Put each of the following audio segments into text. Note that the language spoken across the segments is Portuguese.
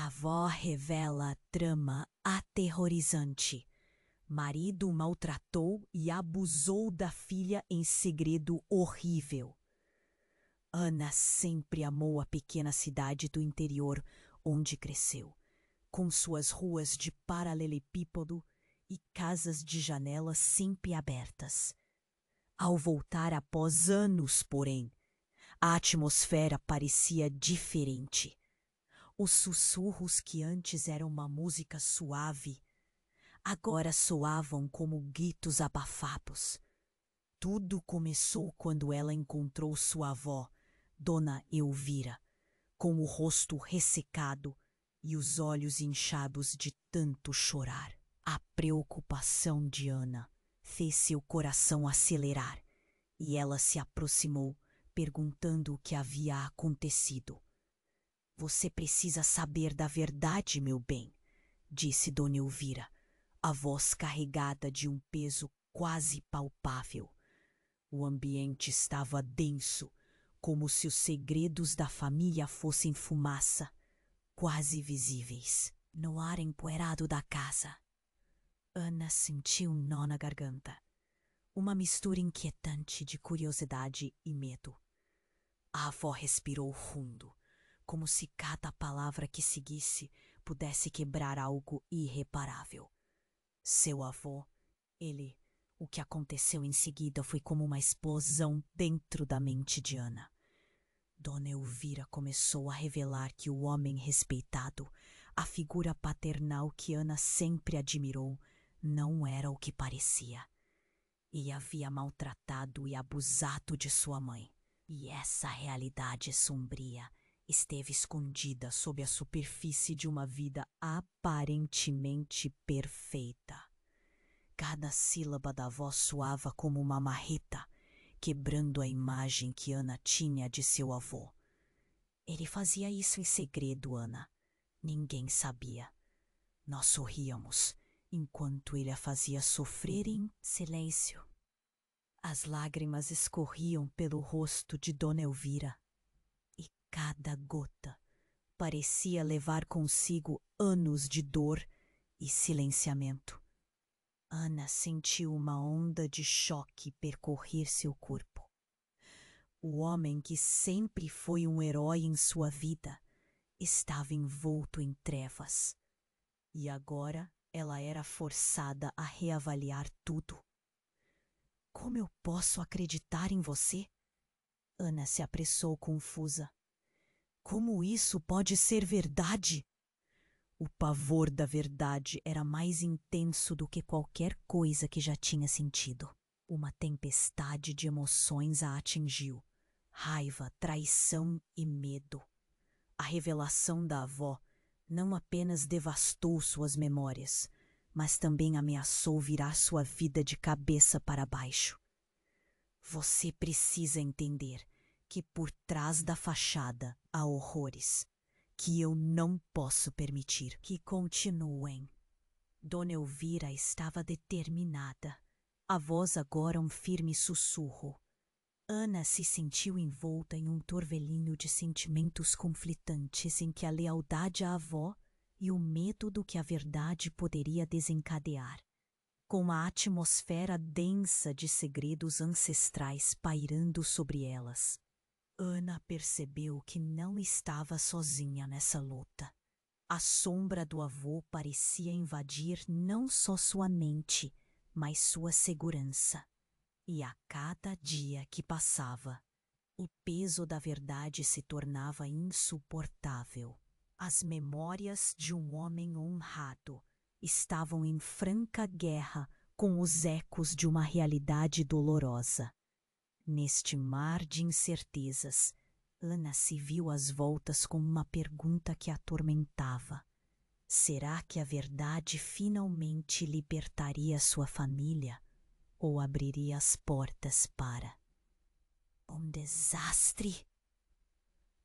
A avó revela a trama aterrorizante. Marido maltratou e abusou da filha em segredo horrível. Ana sempre amou a pequena cidade do interior onde cresceu, com suas ruas de paralelepípedo e casas de janelas sempre abertas. Ao voltar após anos, porém, a atmosfera parecia diferente. Os sussurros que antes eram uma música suave, agora soavam como gritos abafados. Tudo começou quando ela encontrou sua avó, Dona Elvira, com o rosto ressecado e os olhos inchados de tanto chorar. A preocupação de Ana fez seu coração acelerar e ela se aproximou, perguntando o que havia acontecido. Você precisa saber da verdade, meu bem, disse Dona Elvira, a voz carregada de um peso quase palpável. O ambiente estava denso, como se os segredos da família fossem fumaça, quase visíveis, no ar empoeirado da casa. Ana sentiu um nó na garganta, uma mistura inquietante de curiosidade e medo. A avó respirou fundo, como se cada palavra que seguisse pudesse quebrar algo irreparável. Seu avô, o que aconteceu em seguida foi como uma explosão dentro da mente de Ana. Dona Elvira começou a revelar que o homem respeitado, a figura paternal que Ana sempre admirou, não era o que parecia. E havia maltratado e abusado de sua mãe. E essa realidade sombria esteve escondida sob a superfície de uma vida aparentemente perfeita. Cada sílaba da voz soava como uma marreta, quebrando a imagem que Ana tinha de seu avô. Ele fazia isso em segredo, Ana. Ninguém sabia. Nós sorríamos, enquanto ele a fazia sofrer em silêncio. As lágrimas escorriam pelo rosto de Dona Elvira, e cada gota parecia levar consigo anos de dor e silenciamento. Ana sentiu uma onda de choque percorrer seu corpo. O homem que sempre foi um herói em sua vida estava envolto em trevas. E agora ela era forçada a reavaliar tudo. Como eu posso acreditar em você? Ana se apressou confusa. Como isso pode ser verdade? O pavor da verdade era mais intenso do que qualquer coisa que já tinha sentido. Uma tempestade de emoções a atingiu. Raiva, traição e medo. A revelação da avó não apenas devastou suas memórias, mas também ameaçou virar sua vida de cabeça para baixo. Você precisa entender que por trás da fachada há horrores que eu não posso permitir que continuem. Dona Elvira estava determinada, a voz agora um firme sussurro. Ana se sentiu envolta em um torvelinho de sentimentos conflitantes em que a lealdade à avó e o medo do que a verdade poderia desencadear. Com a atmosfera densa de segredos ancestrais pairando sobre elas, Ana percebeu que não estava sozinha nessa luta. A sombra do avô parecia invadir não só sua mente, mas sua segurança. E a cada dia que passava, o peso da verdade se tornava insuportável. As memórias de um homem honrado estavam em franca guerra com os ecos de uma realidade dolorosa. Neste mar de incertezas, Ana se viu às voltas com uma pergunta que a atormentava. Será que a verdade finalmente libertaria sua família ou abriria as portas para um desastre?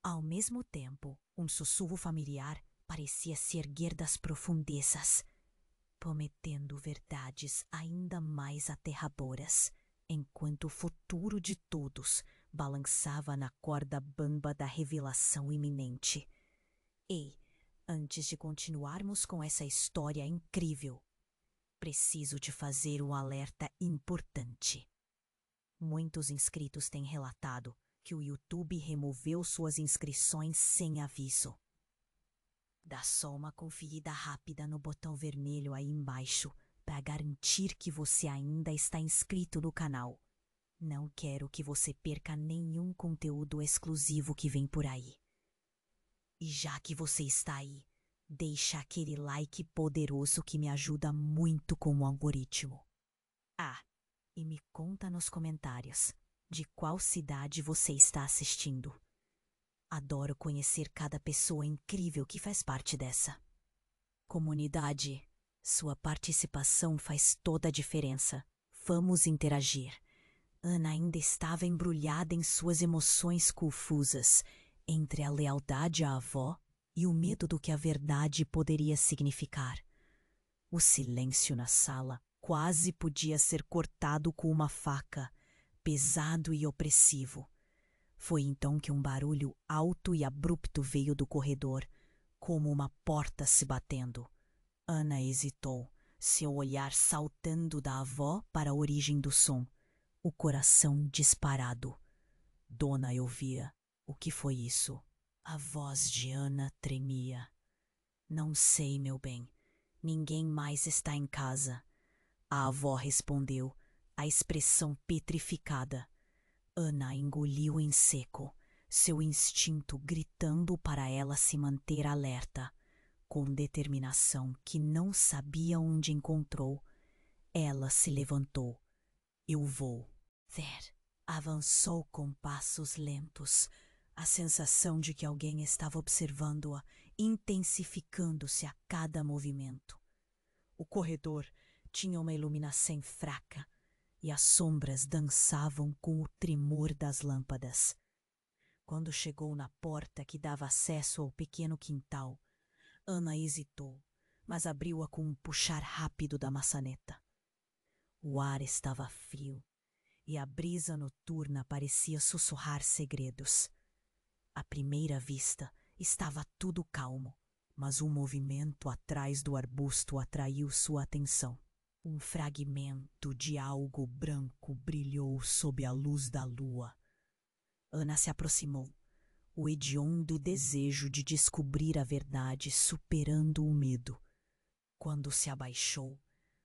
Ao mesmo tempo, um sussurro familiar parecia se erguer das profundezas, prometendo verdades ainda mais aterradoras, enquanto o futuro de todos balançava na corda bamba da revelação iminente. Ei, Antes de continuarmos com essa história incrível, preciso te fazer um alerta importante. Muitos inscritos têm relatado que o YouTube removeu suas inscrições sem aviso. Dá só uma conferida rápida no botão vermelho aí embaixo para garantir que você ainda está inscrito no canal. Não quero que você perca nenhum conteúdo exclusivo que vem por aí. E já que você está aí, deixa aquele like poderoso que me ajuda muito com o algoritmo. E me conta nos comentários de qual cidade você está assistindo. Adoro conhecer cada pessoa incrível que faz parte dessa comunidade. Sua participação faz toda a diferença. Vamos interagir. Ana ainda estava embrulhada em suas emoções confusas, entre a lealdade à avó e o medo do que a verdade poderia significar. O silêncio na sala quase podia ser cortado com uma faca, pesado e opressivo. Foi então que um barulho alto e abrupto veio do corredor, como uma porta se batendo. Ana hesitou, seu olhar saltando da avó para a origem do som, o coração disparado. Dona Elvira, o que foi isso? A voz de Ana tremia. Não sei, meu bem. Ninguém mais está em casa. A avó respondeu, a expressão petrificada. Ana engoliu em seco, seu instinto gritando para ela se manter alerta. Com determinação que não sabia onde encontrou, ela se levantou. Eu vou. Ver. Avançou com passos lentos, a sensação de que alguém estava observando-a intensificando-se a cada movimento. O corredor tinha uma iluminação fraca e as sombras dançavam com o tremor das lâmpadas. Quando chegou na porta que dava acesso ao pequeno quintal, Ana hesitou, mas abriu-a com um puxar rápido da maçaneta. O ar estava frio e a brisa noturna parecia sussurrar segredos. À primeira vista, estava tudo calmo, mas um movimento atrás do arbusto atraiu sua atenção. Um fragmento de algo branco brilhou sob a luz da lua. Ana se aproximou, o hediondo desejo de descobrir a verdade superando o medo. Quando se abaixou,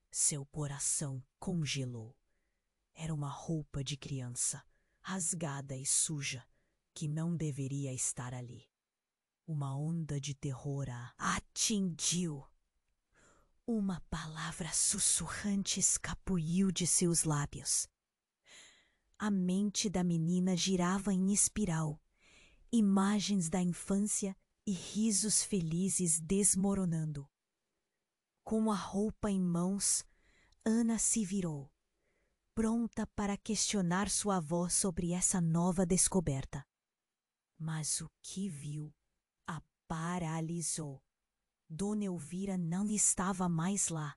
seu coração congelou. Era uma roupa de criança, rasgada e suja, que não deveria estar ali. Uma onda de terror a atingiu. Uma palavra sussurrante escapuliu de seus lábios. A mente da menina girava em espiral, imagens da infância e risos felizes desmoronando. Com a roupa em mãos, Ana se virou, pronta para questionar sua avó sobre essa nova descoberta. Mas o que viu a paralisou. Dona Elvira não estava mais lá.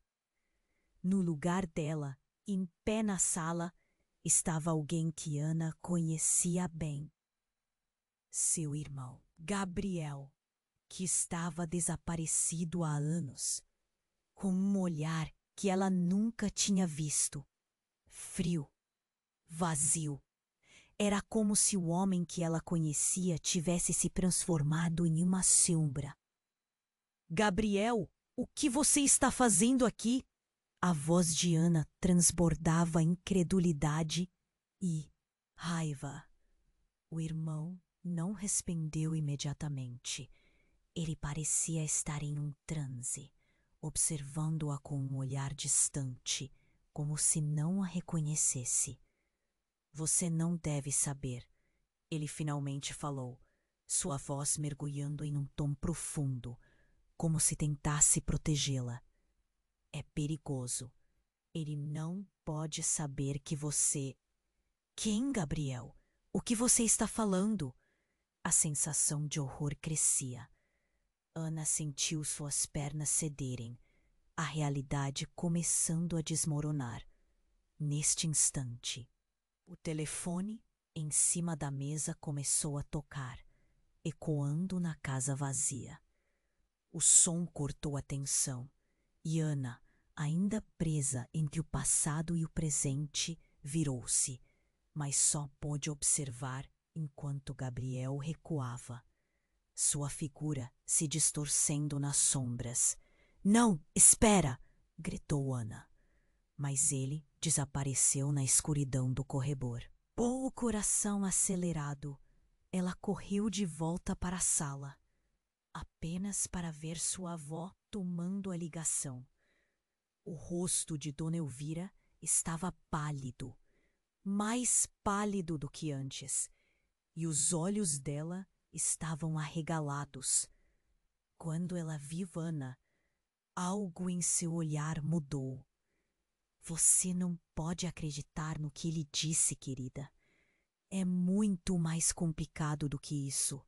No lugar dela, em pé na sala, estava alguém que Ana conhecia bem. Seu irmão, Gabriel, que estava desaparecido há anos, com um olhar que ela nunca tinha visto. Frio, vazio. Era como se o homem que ela conhecia tivesse se transformado em uma sombra. Gabriel, o que você está fazendo aqui? A voz de Ana transbordava incredulidade e raiva. O irmão não respondeu imediatamente. Ele parecia estar em um transe, observando-a com um olhar distante, como se não a reconhecesse. Você não deve saber, ele finalmente falou, sua voz mergulhando em um tom profundo, como se tentasse protegê-la. É perigoso. Ele não pode saber que você... Quem, Gabriel? O que você está falando? A sensação de horror crescia. Ana sentiu suas pernas cederem, a realidade começando a desmoronar. Neste instante, o telefone em cima da mesa começou a tocar, ecoando na casa vazia. O som cortou a tensão, e Ana, ainda presa entre o passado e o presente, virou-se, mas só pôde observar enquanto Gabriel recuava, sua figura se distorcendo nas sombras. "Não, espera!" gritou Ana. Mas ele desapareceu na escuridão do corredor. Com o coração acelerado, ela correu de volta para a sala, apenas para ver sua avó tomando a ligação. O rosto de Dona Elvira estava pálido, mais pálido do que antes, e os olhos dela estavam arregalados. Quando ela viu Ana, algo em seu olhar mudou. "Você não pode acreditar no que ele disse, querida. É muito mais complicado do que isso."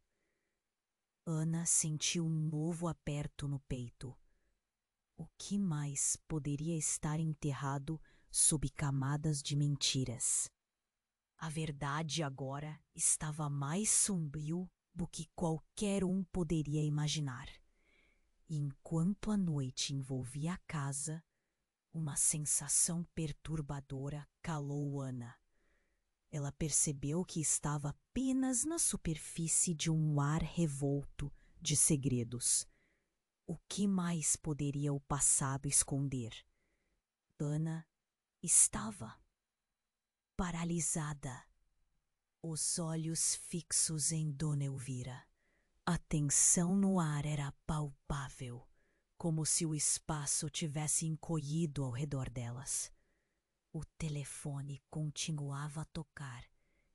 Ana sentiu um novo aperto no peito. O que mais poderia estar enterrado sob camadas de mentiras? A verdade agora estava mais sombrio do que qualquer um poderia imaginar. E enquanto a noite envolvia a casa, uma sensação perturbadora calou Ana. Ela percebeu que estava apenas na superfície de um mar revolto de segredos. O que mais poderia o passado esconder? Ana estava paralisada, os olhos fixos em Dona Elvira. A tensão no ar era palpável, como se o espaço tivesse encolhido ao redor delas. O telefone continuava a tocar,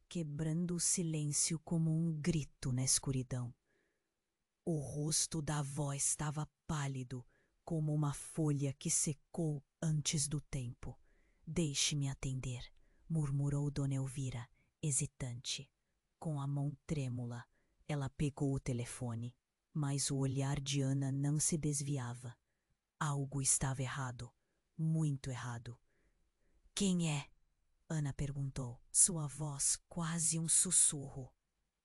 quebrando o silêncio como um grito na escuridão. O rosto da avó estava pálido, como uma folha que secou antes do tempo. "Deixe-me atender", murmurou Dona Elvira, hesitante. Com a mão trêmula, ela pegou o telefone, mas o olhar de Ana não se desviava. Algo estava errado, muito errado. "Quem é?" Ana perguntou, sua voz quase um sussurro.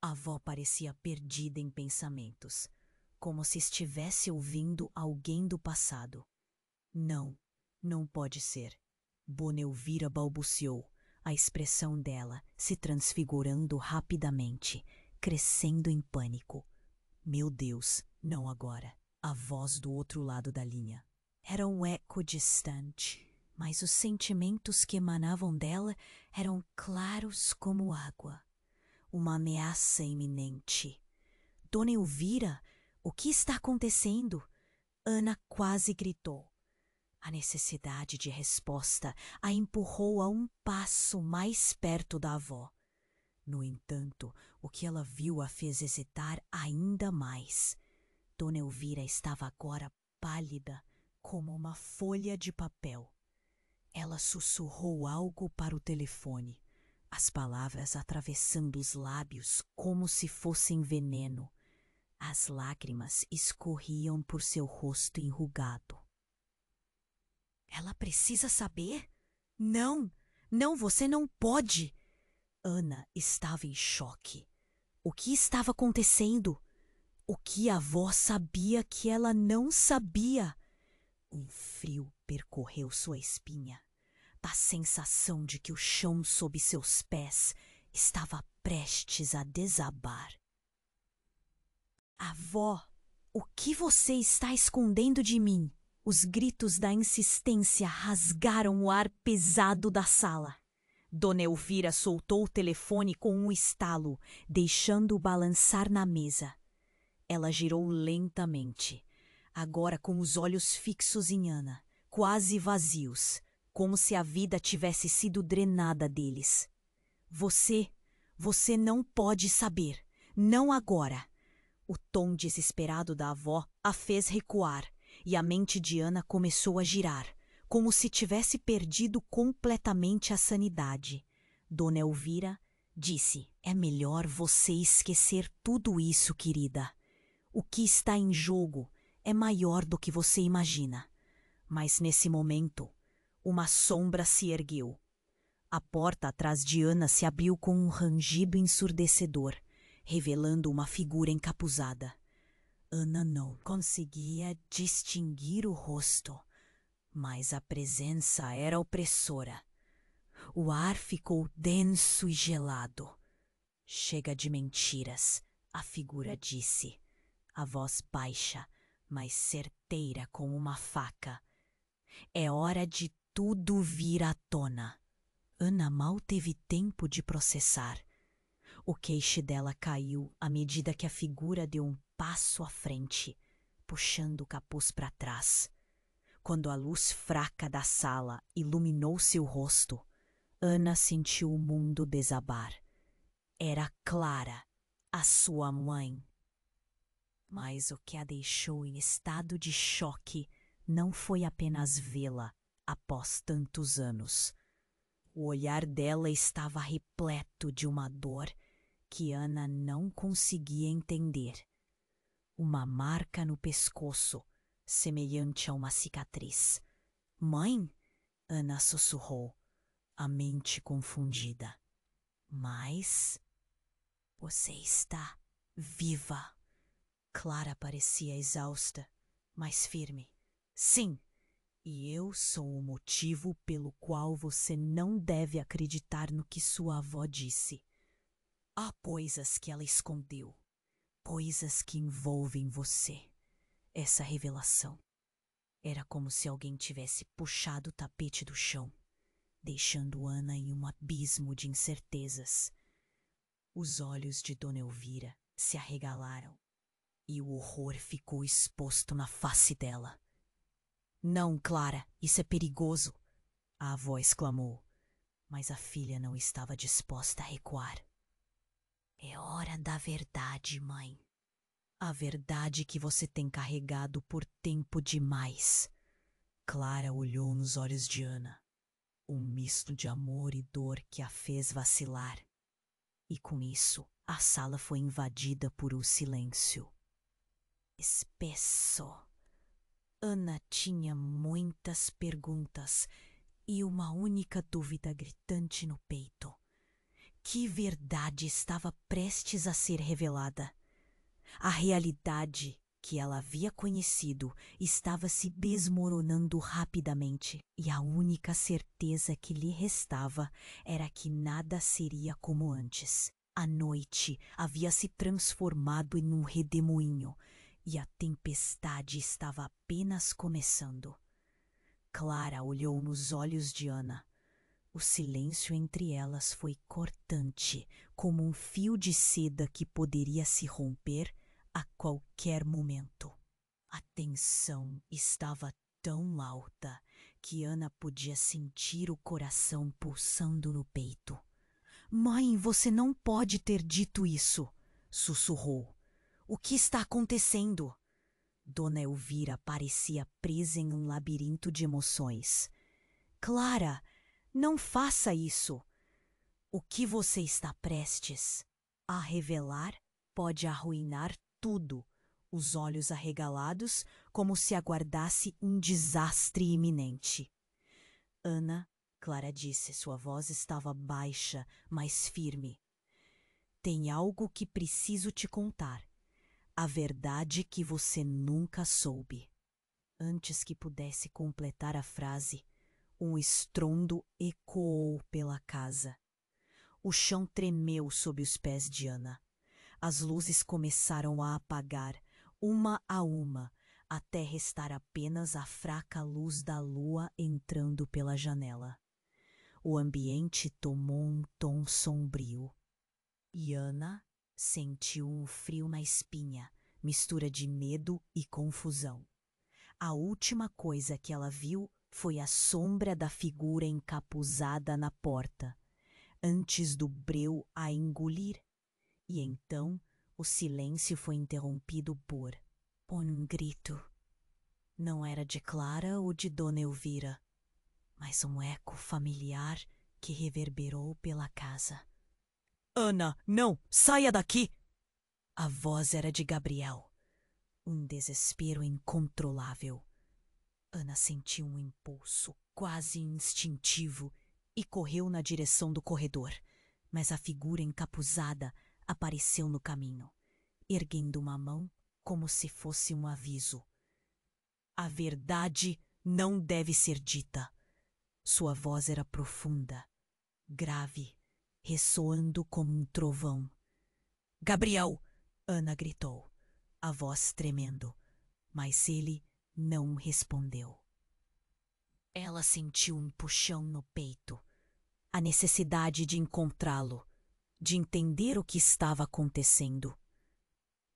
A avó parecia perdida em pensamentos, como se estivesse ouvindo alguém do passado. "Não, não pode ser." Dona Elvira balbuciou, a expressão dela se transfigurando rapidamente, crescendo em pânico. "Meu Deus, não agora." A voz do outro lado da linha era um eco distante, mas os sentimentos que emanavam dela eram claros como água. Uma ameaça iminente. "Dona Elvira, o que está acontecendo?" Ana quase gritou. A necessidade de resposta a empurrou a um passo mais perto da avó. No entanto, o que ela viu a fez hesitar ainda mais. Dona Elvira estava agora pálida como uma folha de papel. Ela sussurrou algo para o telefone, as palavras atravessando os lábios como se fossem veneno. As lágrimas escorriam por seu rosto enrugado. "Ela precisa saber? Não, não, você não pode!" Ana estava em choque. O que estava acontecendo? O que a avó sabia que ela não sabia? Um frio percorreu sua espinha, da sensação de que o chão sob seus pés estava prestes a desabar. "Avó, o que você está escondendo de mim?" Os gritos da insistência rasgaram o ar pesado da sala. Dona Elvira soltou o telefone com um estalo, deixando-o balançar na mesa. Ela girou lentamente, agora com os olhos fixos em Ana, quase vazios, como se a vida tivesse sido drenada deles. Você não pode saber. Não agora." O tom desesperado da avó a fez recuar, e a mente de Ana começou a girar, como se tivesse perdido completamente a sanidade. Dona Elvira disse: "É melhor você esquecer tudo isso, querida. O que está em jogo é maior do que você imagina." Mas nesse momento, uma sombra se ergueu. A porta atrás de Ana se abriu com um rangido ensurdecedor, revelando uma figura encapuzada. Ana não conseguia distinguir o rosto, mas a presença era opressora. O ar ficou denso e gelado. Chega de mentiras, a figura disse, a voz baixa, mas certeira como uma faca. É hora de tudo vir à tona. Ana mal teve tempo de processar. O queixo dela caiu à medida que a figura deu um passo à frente, puxando o capuz para trás. Quando a luz fraca da sala iluminou seu rosto, Ana sentiu o mundo desabar. Era Clara, a sua mãe. Mas o que a deixou em estado de choque não foi apenas vê-la após tantos anos. O olhar dela estava repleto de uma dor que Ana não conseguia entender. Uma marca no pescoço, semelhante a uma cicatriz. Mãe? Ana sussurrou, a mente confundida. Mas você está viva. Clara parecia exausta, mas firme. Sim, e eu sou o motivo pelo qual você não deve acreditar no que sua avó disse. Há coisas que ela escondeu, coisas que envolvem você. Essa revelação era como se alguém tivesse puxado o tapete do chão, deixando Ana em um abismo de incertezas. Os olhos de Dona Elvira se arregalaram e o horror ficou exposto na face dela. Não, Clara, isso é perigoso, a avó exclamou, mas a filha não estava disposta a recuar. É hora da verdade, mãe. A verdade que você tem carregado por tempo demais. Clara olhou nos olhos de Ana, um misto de amor e dor que a fez vacilar. E com isso, a sala foi invadida por um silêncio espesso. Ana tinha muitas perguntas e uma única dúvida gritante no peito. Que verdade estava prestes a ser revelada? A realidade que ela havia conhecido estava se desmoronando rapidamente, e a única certeza que lhe restava era que nada seria como antes. A noite havia se transformado em um redemoinho, e a tempestade estava apenas começando. Clara olhou nos olhos de Ana. O silêncio entre elas foi cortante, como um fio de seda que poderia se romper a qualquer momento. A tensão estava tão alta que Ana podia sentir o coração pulsando no peito. Mãe, você não pode ter dito isso, sussurrou. O que está acontecendo? Dona Elvira parecia presa em um labirinto de emoções. Clara, não faça isso. O que você está prestes a revelar pode arruinar tudo, os olhos arregalados como se aguardasse um desastre iminente. Ana, Clara disse, sua voz estava baixa, mas firme. Tem algo que preciso te contar. A verdade que você nunca soube. Antes que pudesse completar a frase, um estrondo ecoou pela casa. O chão tremeu sob os pés de Ana. As luzes começaram a apagar, uma a uma, até restar apenas a fraca luz da lua entrando pela janela. O ambiente tomou um tom sombrio. E Ana sentiu um frio na espinha, mistura de medo e confusão. A última coisa que ela viu foi a sombra da figura encapuzada na porta, antes do breu a engolir. E então o silêncio foi interrompido por um grito. Não era de Clara ou de Dona Elvira, mas um eco familiar que reverberou pela casa. Ana, não! Saia daqui! A voz era de Gabriel. Um desespero incontrolável. Ana sentiu um impulso quase instintivo e correu na direção do corredor, mas a figura encapuzada apareceu no caminho. Erguendo uma mão, como se fosse um aviso. A verdade não deve ser dita. Sua voz era profunda, grave, ressoando como um trovão. Gabriel! Ana gritou, a voz tremendo, mas ele não respondeu. Ela sentiu um puxão no peito, a necessidade de encontrá-lo, de entender o que estava acontecendo.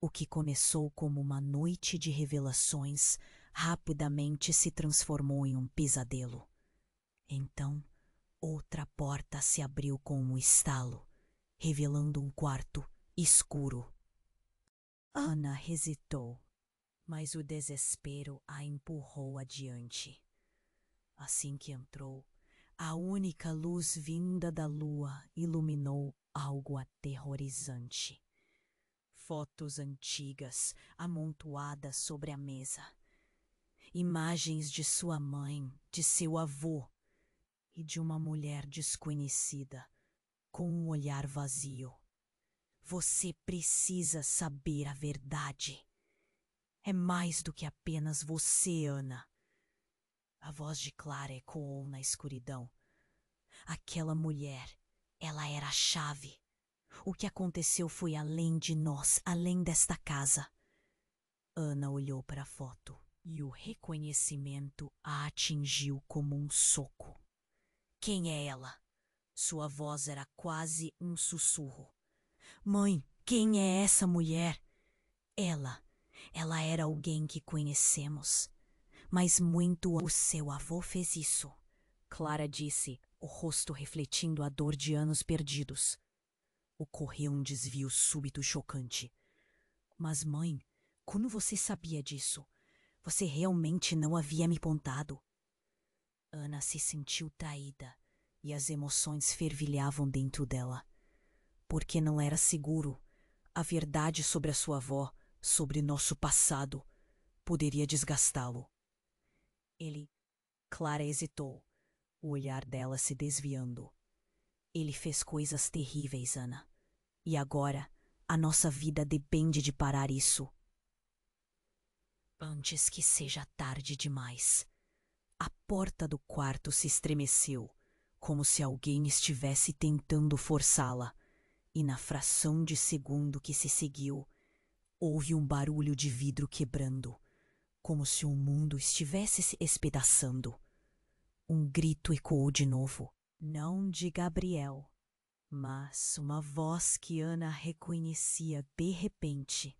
O que começou como uma noite de revelações rapidamente se transformou em um pesadelo. Então, outra porta se abriu com um estalo, revelando um quarto escuro. Ana hesitou, mas o desespero a empurrou adiante. Assim que entrou, a única luz vinda da lua iluminou algo aterrorizante. Fotos antigas amontoadas sobre a mesa. Imagens de sua mãe, de seu avô e de uma mulher desconhecida, com um olhar vazio. Você precisa saber a verdade. É mais do que apenas você, Ana. A voz de Clara ecoou na escuridão. Aquela mulher, ela era a chave. O que aconteceu foi além de nós, além desta casa. Ana olhou para a foto e o reconhecimento a atingiu como um soco. Quem é ela? Sua voz era quase um sussurro. Mãe, quem é essa mulher? Ela era alguém que conhecemos. Mas muito o seu avô fez isso. Clara disse, o rosto refletindo a dor de anos perdidos. Ocorreu um desvio súbito e chocante. Mas, mãe, como você sabia disso? Você realmente não havia me contado. Ana se sentiu traída e as emoções fervilhavam dentro dela. Porque não era seguro. A verdade sobre a sua avó, sobre nosso passado, poderia desgastá-lo. Clara hesitou, o olhar dela se desviando. Ele fez coisas terríveis, Ana. E agora, a nossa vida depende de parar isso. Antes que seja tarde demais. A porta do quarto se estremeceu, como se alguém estivesse tentando forçá-la, e na fração de segundo que se seguiu, houve um barulho de vidro quebrando, como se o mundo estivesse se espedaçando. Um grito ecoou de novo, não de Gabriel, mas uma voz que Ana reconhecia de repente,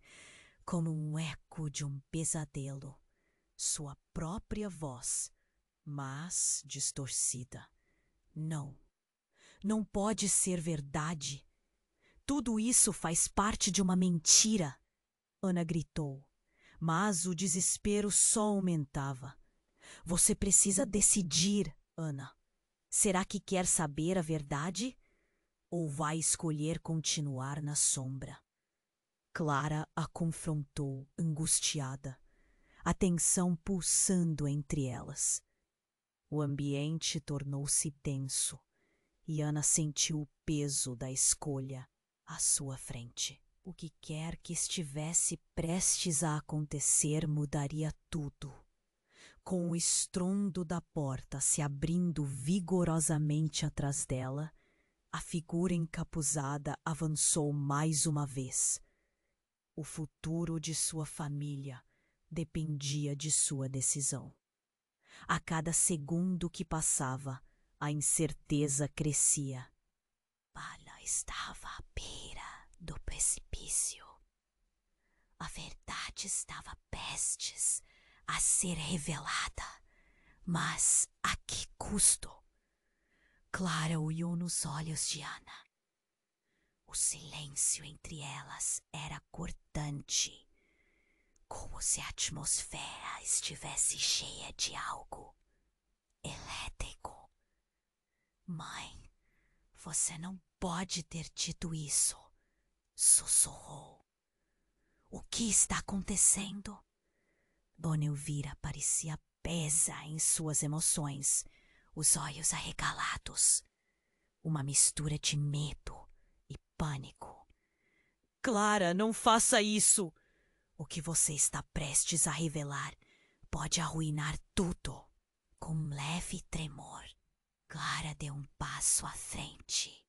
como um eco de um pesadelo. Sua própria voz, mas distorcida. Não, não pode ser verdade. Tudo isso faz parte de uma mentira. Ana gritou, mas o desespero só aumentava. Você precisa decidir, Ana. Será que quer saber a verdade? Ou vai escolher continuar na sombra? Clara a confrontou, angustiada, a tensão pulsando entre elas. O ambiente tornou-se tenso e Ana sentiu o peso da escolha à sua frente. O que quer que estivesse prestes a acontecer mudaria tudo. Com o estrondo da porta se abrindo vigorosamente atrás dela, a figura encapuzada avançou mais uma vez. O futuro de sua família dependia de sua decisão. A cada segundo que passava, a incerteza crescia. Bala estava à beira do precipício. A verdade estava prestes a ser revelada, mas a que custo? Clara olhou nos olhos de Ana. O silêncio entre elas era cortante, como se a atmosfera estivesse cheia de algo elétrico. Mãe, você não pode ter dito isso, sussurrou. O que está acontecendo? Dona Elvira parecia presa em suas emoções, os olhos arregalados. Uma mistura de medo e pânico. Clara, não faça isso! O que você está prestes a revelar pode arruinar tudo. Com um leve tremor, Clara deu um passo à frente.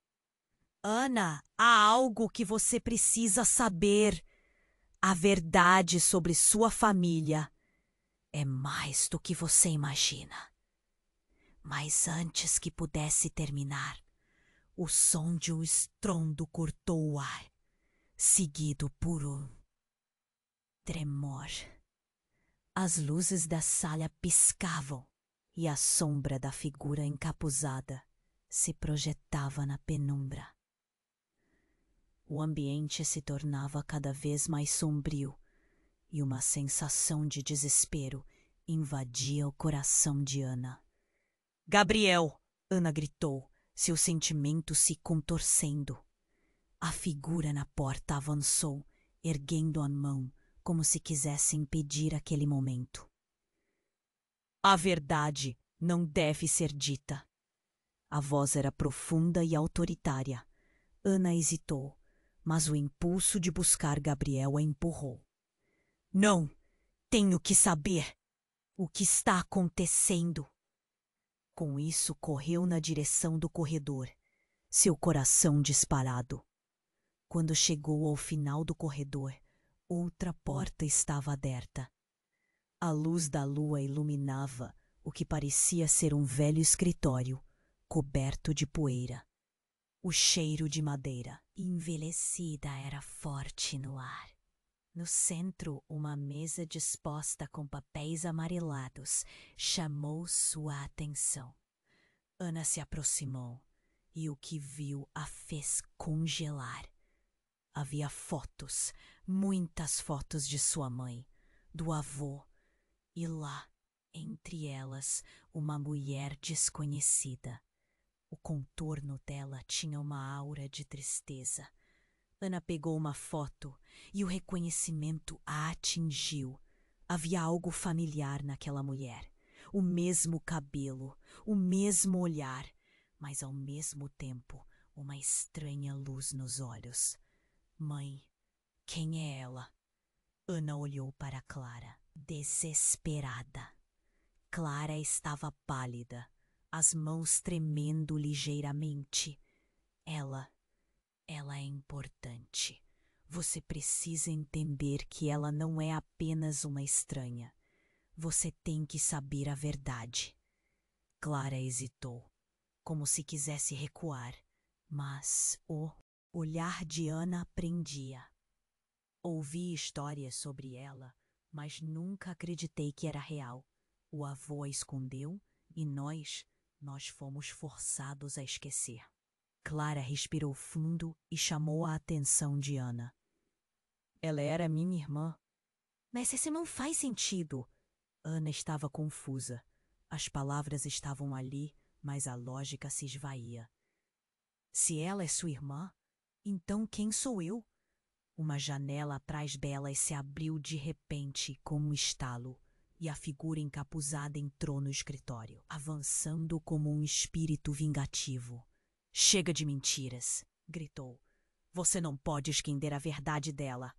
Ana, há algo que você precisa saber. A verdade sobre sua família é mais do que você imagina. Mas antes que pudesse terminar, o som de um estrondo cortou o ar, seguido por um tremor. As luzes da sala piscavam e a sombra da figura encapuzada se projetava na penumbra. O ambiente se tornava cada vez mais sombrio e uma sensação de desespero invadia o coração de Ana. Gabriel! Ana gritou, seu sentimento se contorcendo. A figura na porta avançou, erguendo a mão como se quisesse impedir aquele momento. A verdade não deve ser dita. A voz era profunda e autoritária. Ana hesitou, mas o impulso de buscar Gabriel a empurrou. Não! Tenho que saber! O que está acontecendo? Com isso, correu na direção do corredor, seu coração disparado. Quando chegou ao final do corredor, outra porta estava aberta. A luz da lua iluminava o que parecia ser um velho escritório, coberto de poeira. O cheiro de madeira envelhecida era forte no ar. No centro, uma mesa disposta com papéis amarelados chamou sua atenção. Ana se aproximou e o que viu a fez congelar. Havia fotos, muitas fotos de sua mãe, do avô, e lá, entre elas, uma mulher desconhecida. O contorno dela tinha uma aura de tristeza. Ana pegou uma foto e o reconhecimento a atingiu. Havia algo familiar naquela mulher. O mesmo cabelo, o mesmo olhar, mas ao mesmo tempo uma estranha luz nos olhos. Mãe, quem é ela? Ana olhou para Clara, desesperada. Clara estava pálida, as mãos tremendo ligeiramente. Ela é importante. Você precisa entender que ela não é apenas uma estranha. Você tem que saber a verdade. Clara hesitou, como se quisesse recuar, mas o olhar de Ana prendia. Ouvi histórias sobre ela, mas nunca acreditei que era real. O avô a escondeu e nós fomos forçados a esquecer. Clara respirou fundo e chamou a atenção de Ana. Ela era minha irmã. Mas isso não faz sentido. Ana estava confusa. As palavras estavam ali, mas a lógica se esvaía. Se ela é sua irmã, então quem sou eu? Uma janela atrás delas se abriu de repente com um estalo, e a figura encapuzada entrou no escritório, avançando como um espírito vingativo. Chega de mentiras, gritou. Você não pode esconder a verdade dela.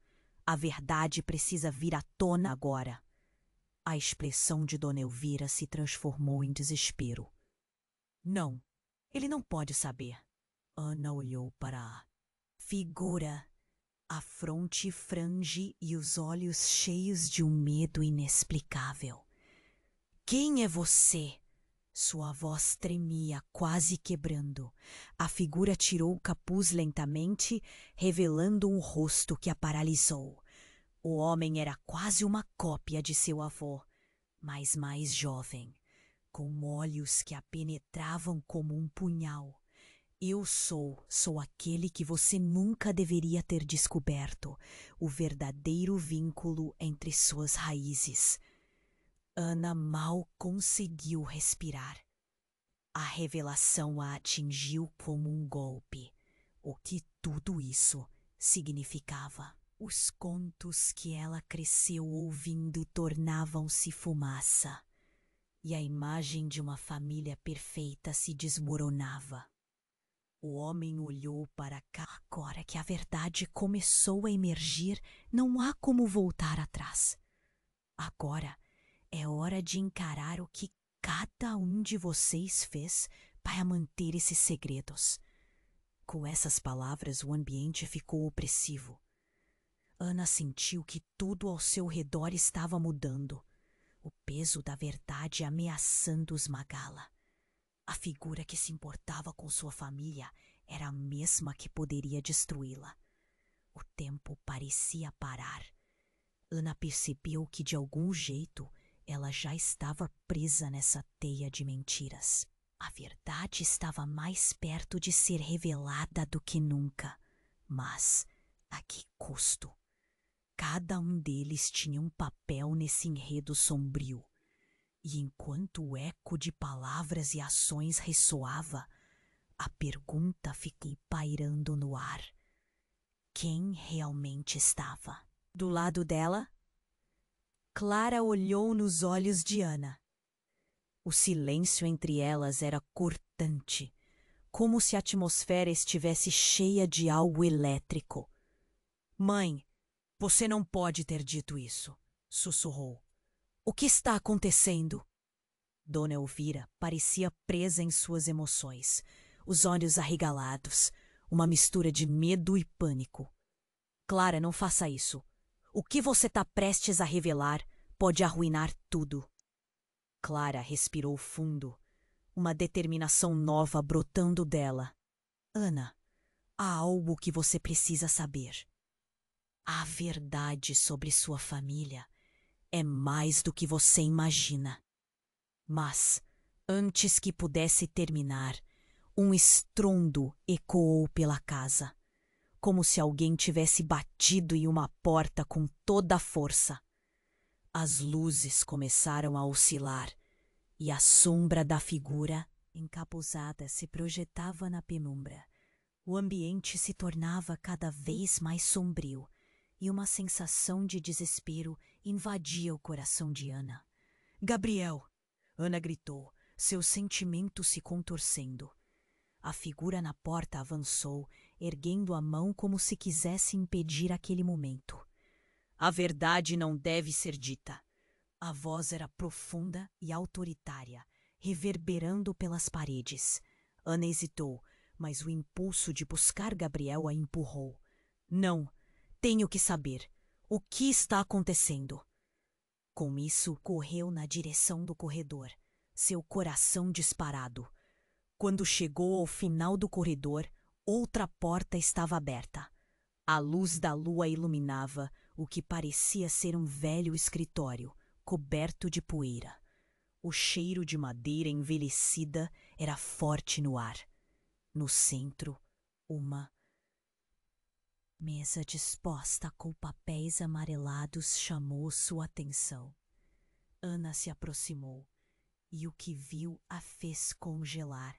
A verdade precisa vir à tona agora. A expressão de Dona Elvira se transformou em desespero. Não, ele não pode saber. Ana olhou para a figura. A fronte frange e os olhos cheios de um medo inexplicável. Quem é você? Sua voz tremia, quase quebrando. A figura tirou o capuz lentamente, revelando um rosto que a paralisou. O homem era quase uma cópia de seu avô, mas mais jovem, com olhos que a penetravam como um punhal. Eu sou aquele que você nunca deveria ter descoberto, o verdadeiro vínculo entre suas raízes. Ana mal conseguiu respirar. A revelação a atingiu como um golpe. O que tudo isso significava? Os contos que ela cresceu ouvindo tornavam-se fumaça, e a imagem de uma família perfeita se desmoronava. O homem olhou para cá. Agora que a verdade começou a emergir, não há como voltar atrás. Agora é hora de encarar o que cada um de vocês fez para manter esses segredos. Com essas palavras, o ambiente ficou opressivo. Ana sentiu que tudo ao seu redor estava mudando, o peso da verdade ameaçando esmagá-la. A figura que se importava com sua família era a mesma que poderia destruí-la. O tempo parecia parar. Ana percebeu que, de algum jeito, ela já estava presa nessa teia de mentiras. A verdade estava mais perto de ser revelada do que nunca. Mas a que custo? Cada um deles tinha um papel nesse enredo sombrio. E enquanto o eco de palavras e ações ressoava, a pergunta ficou pairando no ar. Quem realmente estava? Do lado dela, Clara olhou nos olhos de Ana. O silêncio entre elas era cortante, como se a atmosfera estivesse cheia de algo elétrico. Mãe, você não pode ter dito isso, sussurrou. O que está acontecendo? Dona Elvira parecia presa em suas emoções, os olhos arregalados, uma mistura de medo e pânico. Clara, não faça isso. O que você está prestes a revelar pode arruinar tudo. Clara respirou fundo, uma determinação nova brotando dela. Ana, há algo que você precisa saber. A verdade sobre sua família é mais do que você imagina. Mas, antes que pudesse terminar, um estrondo ecoou pela casa, como se alguém tivesse batido em uma porta com toda a força. As luzes começaram a oscilar e a sombra da figura encapuzada se projetava na penumbra. O ambiente se tornava cada vez mais sombrio e uma sensação de desespero invadia o coração de Ana. Gabriel! Ana gritou, seus sentimentos se contorcendo. A figura na porta avançou, erguendo a mão como se quisesse impedir aquele momento. A verdade não deve ser dita. A voz era profunda e autoritária, reverberando pelas paredes. Ana hesitou, mas o impulso de buscar Gabriel a empurrou. Não, tenho que saber. O que está acontecendo? Com isso, correu na direção do corredor, seu coração disparado. Quando chegou ao final do corredor, outra porta estava aberta. A luz da lua iluminava o que parecia ser um velho escritório, coberto de poeira. O cheiro de madeira envelhecida era forte no ar. No centro, uma mesa disposta com papéis amarelados chamou sua atenção. Ana se aproximou e o que viu a fez congelar.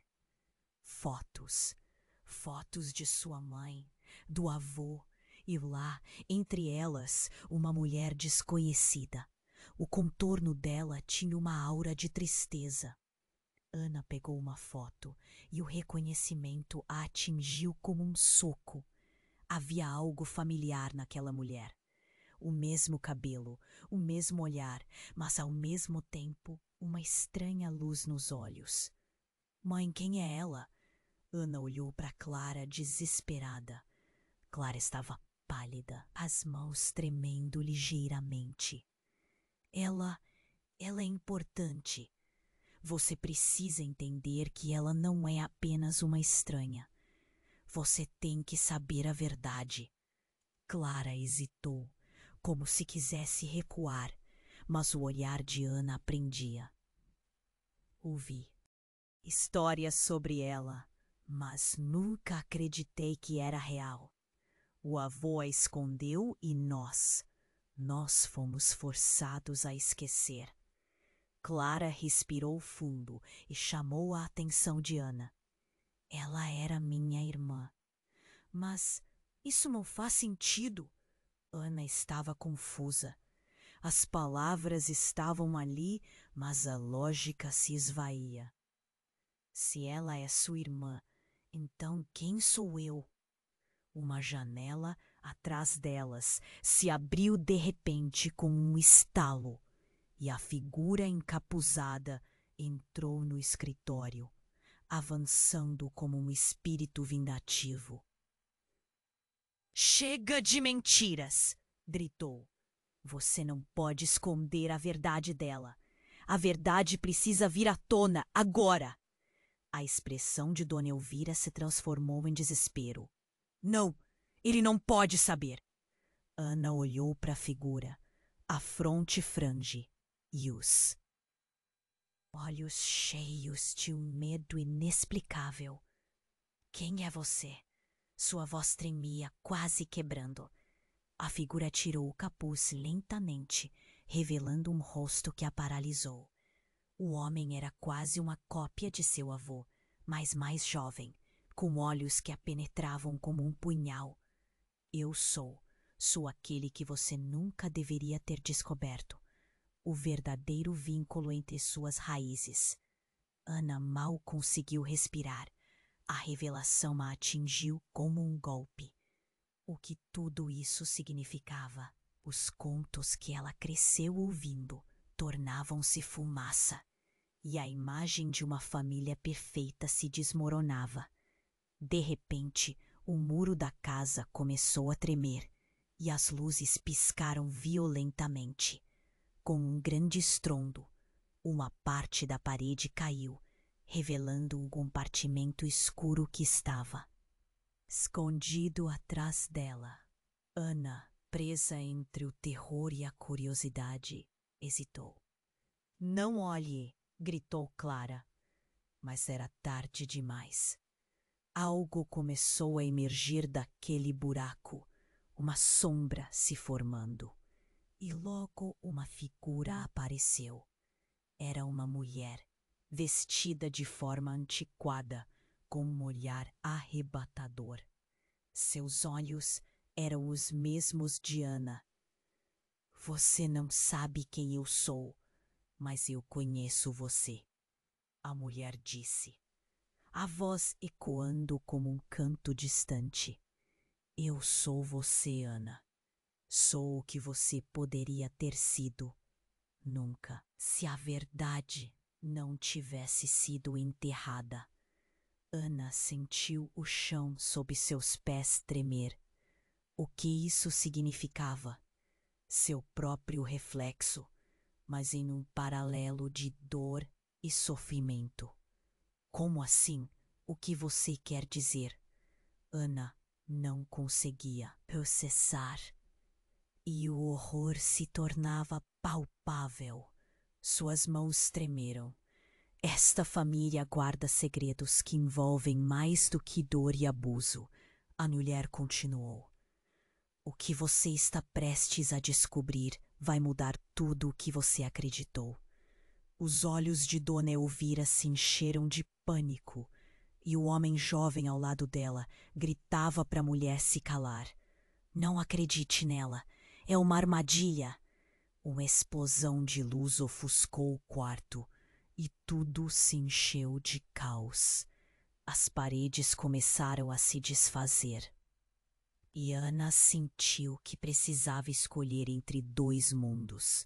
Fotos. Fotos de sua mãe, do avô, e lá, entre elas, uma mulher desconhecida. O contorno dela tinha uma aura de tristeza. Ana pegou uma foto e o reconhecimento a atingiu como um soco. Havia algo familiar naquela mulher. O mesmo cabelo, o mesmo olhar, mas ao mesmo tempo uma estranha luz nos olhos. Mãe, quem é ela? Ana olhou para Clara desesperada. Clara estava pálida, as mãos tremendo ligeiramente. Ela é importante. Você precisa entender que ela não é apenas uma estranha. Você tem que saber a verdade. Clara hesitou, como se quisesse recuar, mas o olhar de Ana a prendia. Ouvi histórias sobre ela, mas nunca acreditei que era real. O avô a escondeu e nós fomos forçados a esquecer. Clara respirou fundo e chamou a atenção de Ana. Ela era minha irmã. Mas isso não faz sentido. Ana estava confusa. As palavras estavam ali, mas a lógica se esvaía. Se ela é sua irmã, Então quem sou eu? Uma janela atrás delas se abriu de repente com um estalo e a figura encapuzada entrou no escritório, avançando como um espírito vingativo. Chega de mentiras! Gritou. Você não pode esconder a verdade dela. A verdade precisa vir à tona agora! A expressão de Dona Elvira se transformou em desespero. Não, ele não pode saber. Ana olhou para a figura, a fronte frange e os olhos cheios de um medo inexplicável. Quem é você? Sua voz tremia, quase quebrando. A figura tirou o capuz lentamente, revelando um rosto que a paralisou. O homem era quase uma cópia de seu avô, mas mais jovem, com olhos que a penetravam como um punhal. Eu sou aquele que você nunca deveria ter descoberto. O verdadeiro vínculo entre suas raízes. Ana mal conseguiu respirar. A revelação a atingiu como um golpe. O que tudo isso significava? Os contos que ela cresceu ouvindo tornavam-se fumaça, e a imagem de uma família perfeita se desmoronava. De repente, o muro da casa começou a tremer, e as luzes piscaram violentamente. Com um grande estrondo, uma parte da parede caiu, revelando um compartimento escuro que estava escondido atrás dela. Ana, presa entre o terror e a curiosidade, hesitou. Não olhe, gritou Clara. Mas era tarde demais. Algo começou a emergir daquele buraco, uma sombra se formando. E logo uma figura apareceu. Era uma mulher, vestida de forma antiquada, com um olhar arrebatador. Seus olhos eram os mesmos de Ana. Você não sabe quem eu sou, mas eu conheço você, a mulher disse, a voz ecoando como um canto distante. Eu sou você, Ana. Sou o que você poderia ter sido. Nunca, se a verdade não tivesse sido enterrada. Ana sentiu o chão sob seus pés tremer. O que isso significava? Seu próprio reflexo, mas em um paralelo de dor e sofrimento. Como assim? O que você quer dizer? Ana não conseguia processar. E o horror se tornava palpável. Suas mãos tremeram. Esta família guarda segredos que envolvem mais do que dor e abuso. A mulher continuou. O que você está prestes a descobrir vai mudar tudo o que você acreditou. Os olhos de Dona Elvira se encheram de pânico e o homem jovem ao lado dela gritava para a mulher se calar. Não acredite nela. É uma armadilha. Uma explosão de luz ofuscou o quarto e tudo se encheu de caos. As paredes começaram a se desfazer. E Ana sentiu que precisava escolher entre dois mundos.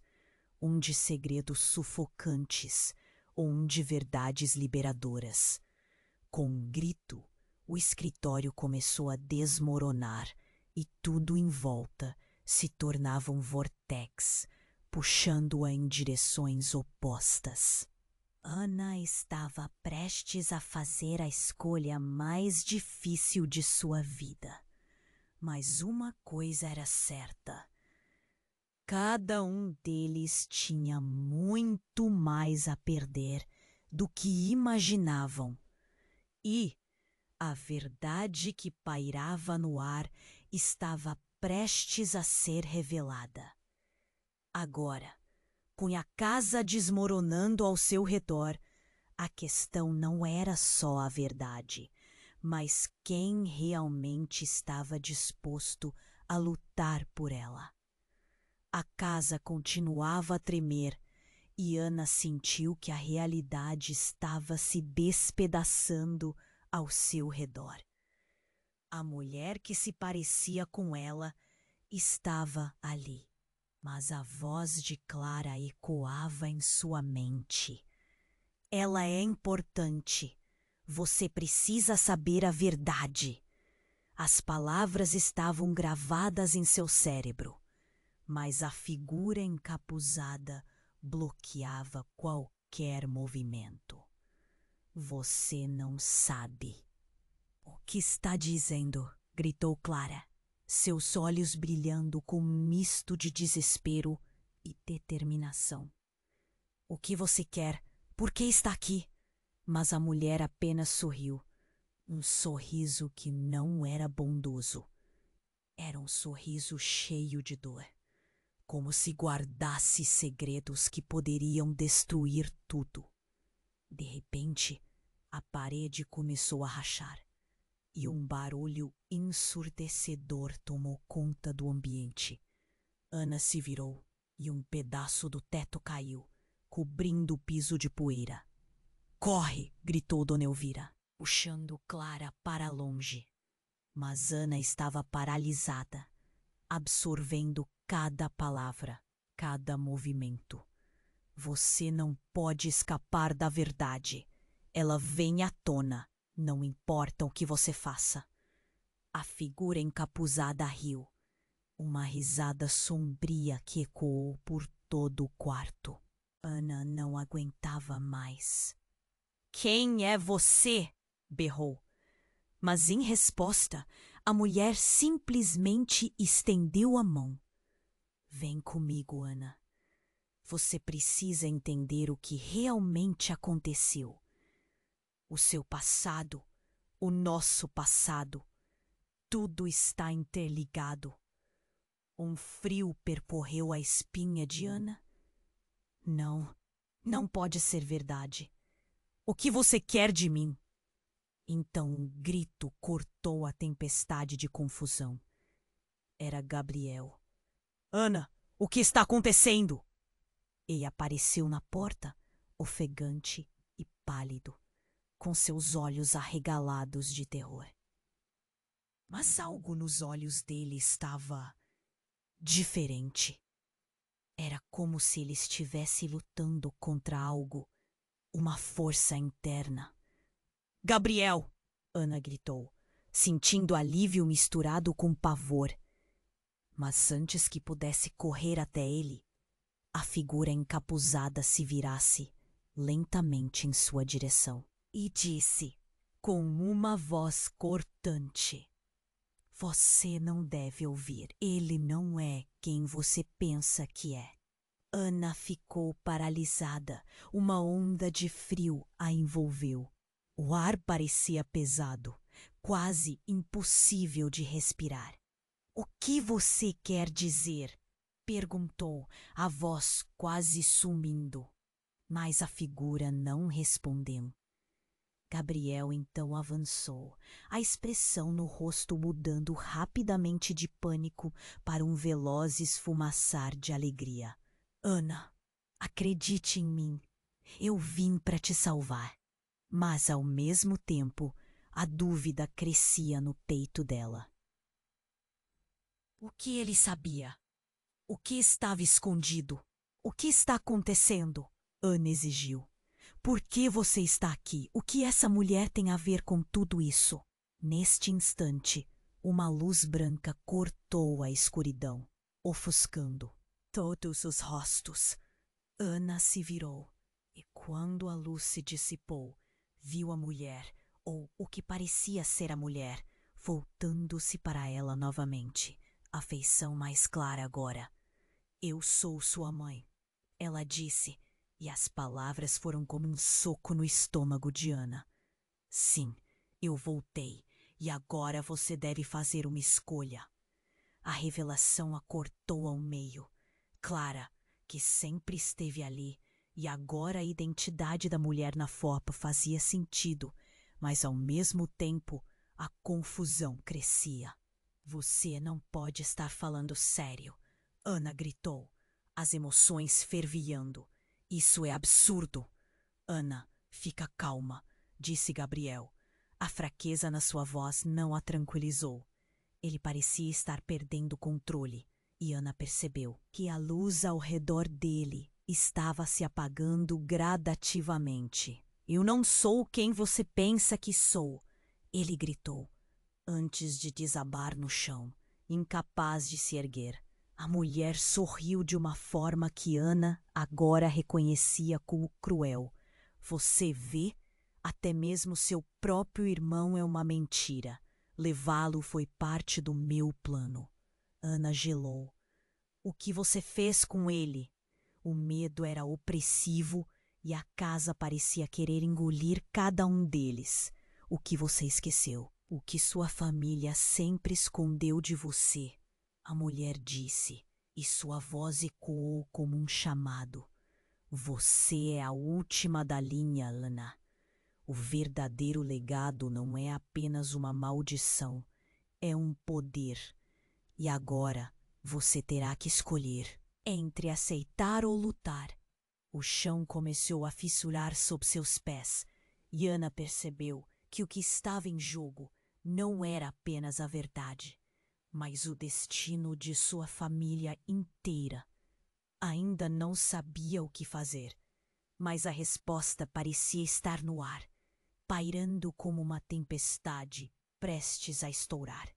Um de segredos sufocantes ou um de verdades liberadoras. Com um grito, o escritório começou a desmoronar e tudo em volta se tornava um vortex, puxando-a em direções opostas. Ana estava prestes a fazer a escolha mais difícil de sua vida. Mas uma coisa era certa. Cada um deles tinha muito mais a perder do que imaginavam. E a verdade que pairava no ar estava prestes a ser revelada. Agora, com a casa desmoronando ao seu redor, a questão não era só a verdade, mas quem realmente estava disposto a lutar por ela. A casa continuava a tremer e Ana sentiu que a realidade estava se despedaçando ao seu redor. A mulher que se parecia com ela estava ali, mas a voz de Clara ecoava em sua mente. Ela é importante. Você precisa saber a verdade. As palavras estavam gravadas em seu cérebro, mas a figura encapuzada bloqueava qualquer movimento. Você não sabe. O que está dizendo? Gritou Clara, seus olhos brilhando com um misto de desespero e determinação. O que você quer? Por que está aqui? Mas a mulher apenas sorriu. Um sorriso que não era bondoso. Era um sorriso cheio de dor, como se guardasse segredos que poderiam destruir tudo. De repente, a parede começou a rachar e um barulho ensurdecedor tomou conta do ambiente. Ana se virou e um pedaço do teto caiu, cobrindo o piso de poeira. Corre! Gritou Dona Elvira, puxando Clara para longe. Mas Ana estava paralisada, absorvendo cada palavra, cada movimento. Você não pode escapar da verdade. Ela vem à tona, não importa o que você faça. A figura encapuzada riu, uma risada sombria que ecoou por todo o quarto. Ana não aguentava mais. Quem é você? Berrou. Mas em resposta, a mulher simplesmente estendeu a mão. Vem comigo, Ana. Você precisa entender o que realmente aconteceu. O seu passado, o nosso passado, tudo está interligado. Um frio percorreu a espinha de Ana. Não, não pode ser verdade. O que você quer de mim? Então um grito cortou a tempestade de confusão. Era Gabriel. Ana, o que está acontecendo? E apareceu na porta, ofegante e pálido, com seus olhos arregalados de terror. Mas algo nos olhos dele estava diferente. Era como se ele estivesse lutando contra algo, uma força interna. Gabriel! Ana gritou, sentindo alívio misturado com pavor. Mas antes que pudesse correr até ele, a figura encapuzada se virasse lentamente em sua direção e disse, com uma voz cortante: Você não deve ouvir. Ele não é quem você pensa que é. Ana ficou paralisada. Uma onda de frio a envolveu. O ar parecia pesado, quase impossível de respirar. O que você quer dizer? Perguntou, a voz quase sumindo. Mas a figura não respondeu. Gabriel então avançou, a expressão no rosto mudando rapidamente de pânico para um veloz esfumaçar de alegria. Ana, acredite em mim. Eu vim para te salvar. Mas, ao mesmo tempo, a dúvida crescia no peito dela. O que ele sabia? O que estava escondido? O que está acontecendo? Ana exigiu. Por que você está aqui? O que essa mulher tem a ver com tudo isso? Neste instante, uma luz branca cortou a escuridão, ofuscando todos os rostos. Ana se virou e, quando a luz se dissipou, viu a mulher, ou o que parecia ser a mulher, voltando-se para ela novamente, a feição mais clara agora. Eu sou sua mãe, ela disse, e as palavras foram como um soco no estômago de Ana. Sim, eu voltei, e agora você deve fazer uma escolha. A revelação a cortou ao meio. Clara, que sempre esteve ali, e agora a identidade da mulher na fopa fazia sentido, mas ao mesmo tempo a confusão crescia. Você não pode estar falando sério, Ana gritou, as emoções fervilhando. Isso é absurdo. Ana, fica calma, disse Gabriel. A fraqueza na sua voz não a tranquilizou. Ele parecia estar perdendo o controle, e Ana percebeu que a luz ao redor dele estava se apagando gradativamente. Eu não sou quem você pensa que sou, ele gritou, antes de desabar no chão, incapaz de se erguer. A mulher sorriu de uma forma que Ana agora reconhecia como cruel. Você vê? Até mesmo seu próprio irmão é uma mentira. Levá-lo foi parte do meu plano. Ana gelou. O que você fez com ele? O medo era opressivo e a casa parecia querer engolir cada um deles. O que você esqueceu? O que sua família sempre escondeu de você? A mulher disse, e sua voz ecoou como um chamado. Você é a última da linha, Ana. O verdadeiro legado não é apenas uma maldição, é um poder. E agora você terá que escolher entre aceitar ou lutar. O chão começou a fissurar sob seus pés, e Ana percebeu que o que estava em jogo não era apenas a verdade, mas o destino de sua família inteira. Ainda não sabia o que fazer, mas a resposta parecia estar no ar, pairando como uma tempestade prestes a estourar.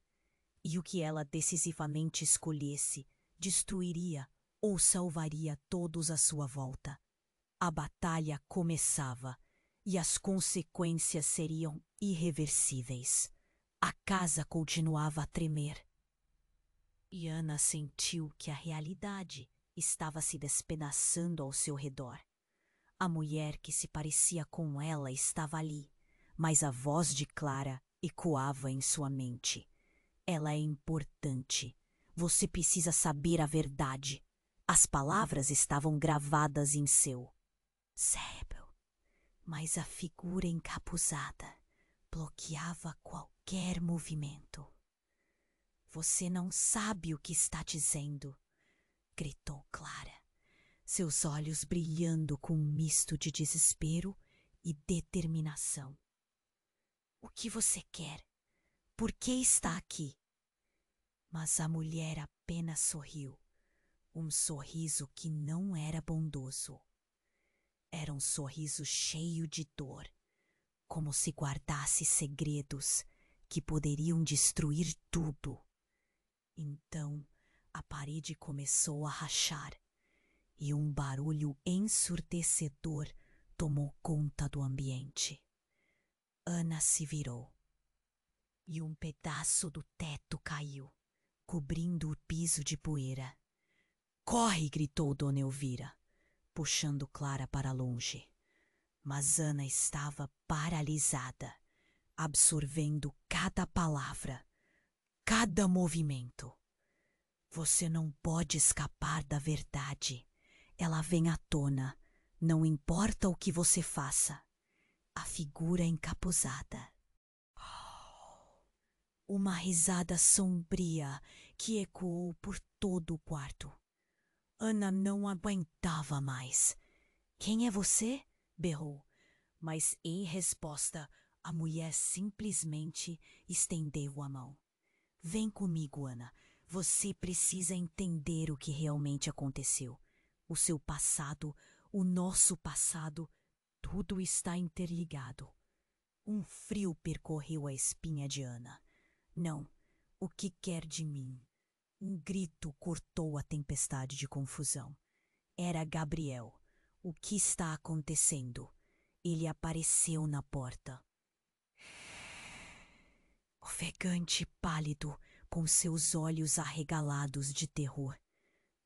E o que ela decisivamente escolhesse destruiria ou salvaria todos à sua volta. A batalha começava e as consequências seriam irreversíveis. A casa continuava a tremer. E Ana sentiu que a realidade estava se despedaçando ao seu redor. A mulher que se parecia com ela estava ali, mas a voz de Clara ecoava em sua mente. Ela é importante. Você precisa saber a verdade. As palavras estavam gravadas em seu cérebro, mas a figura encapuzada bloqueava qualquer movimento. Você não sabe o que está dizendo, gritou Clara, seus olhos brilhando com um misto de desespero e determinação. O que você quer? Por que está aqui? Mas a mulher apenas sorriu, um sorriso que não era bondoso. Era um sorriso cheio de dor, como se guardasse segredos que poderiam destruir tudo. Então a parede começou a rachar e um barulho ensurdecedor tomou conta do ambiente. Ana se virou e um pedaço do teto caiu, cobrindo o piso de poeira. Corre! Gritou Dona Elvira, puxando Clara para longe. Mas Ana estava paralisada, absorvendo cada palavra, cada movimento. Você não pode escapar da verdade. Ela vem à tona, não importa o que você faça. A figura encapuzada. Uma risada sombria que ecoou por todo o quarto. Ana não aguentava mais. Quem é você? Berrou. Mas em resposta, a mulher simplesmente estendeu a mão. Vem comigo, Ana. Você precisa entender o que realmente aconteceu. O seu passado, o nosso passado, tudo está interligado. Um frio percorreu a espinha de Ana. Não, o que quer de mim? Um grito cortou a tempestade de confusão. Era Gabriel. O que está acontecendo? Ele apareceu na porta. Ofegante, pálido, com seus olhos arregalados de terror.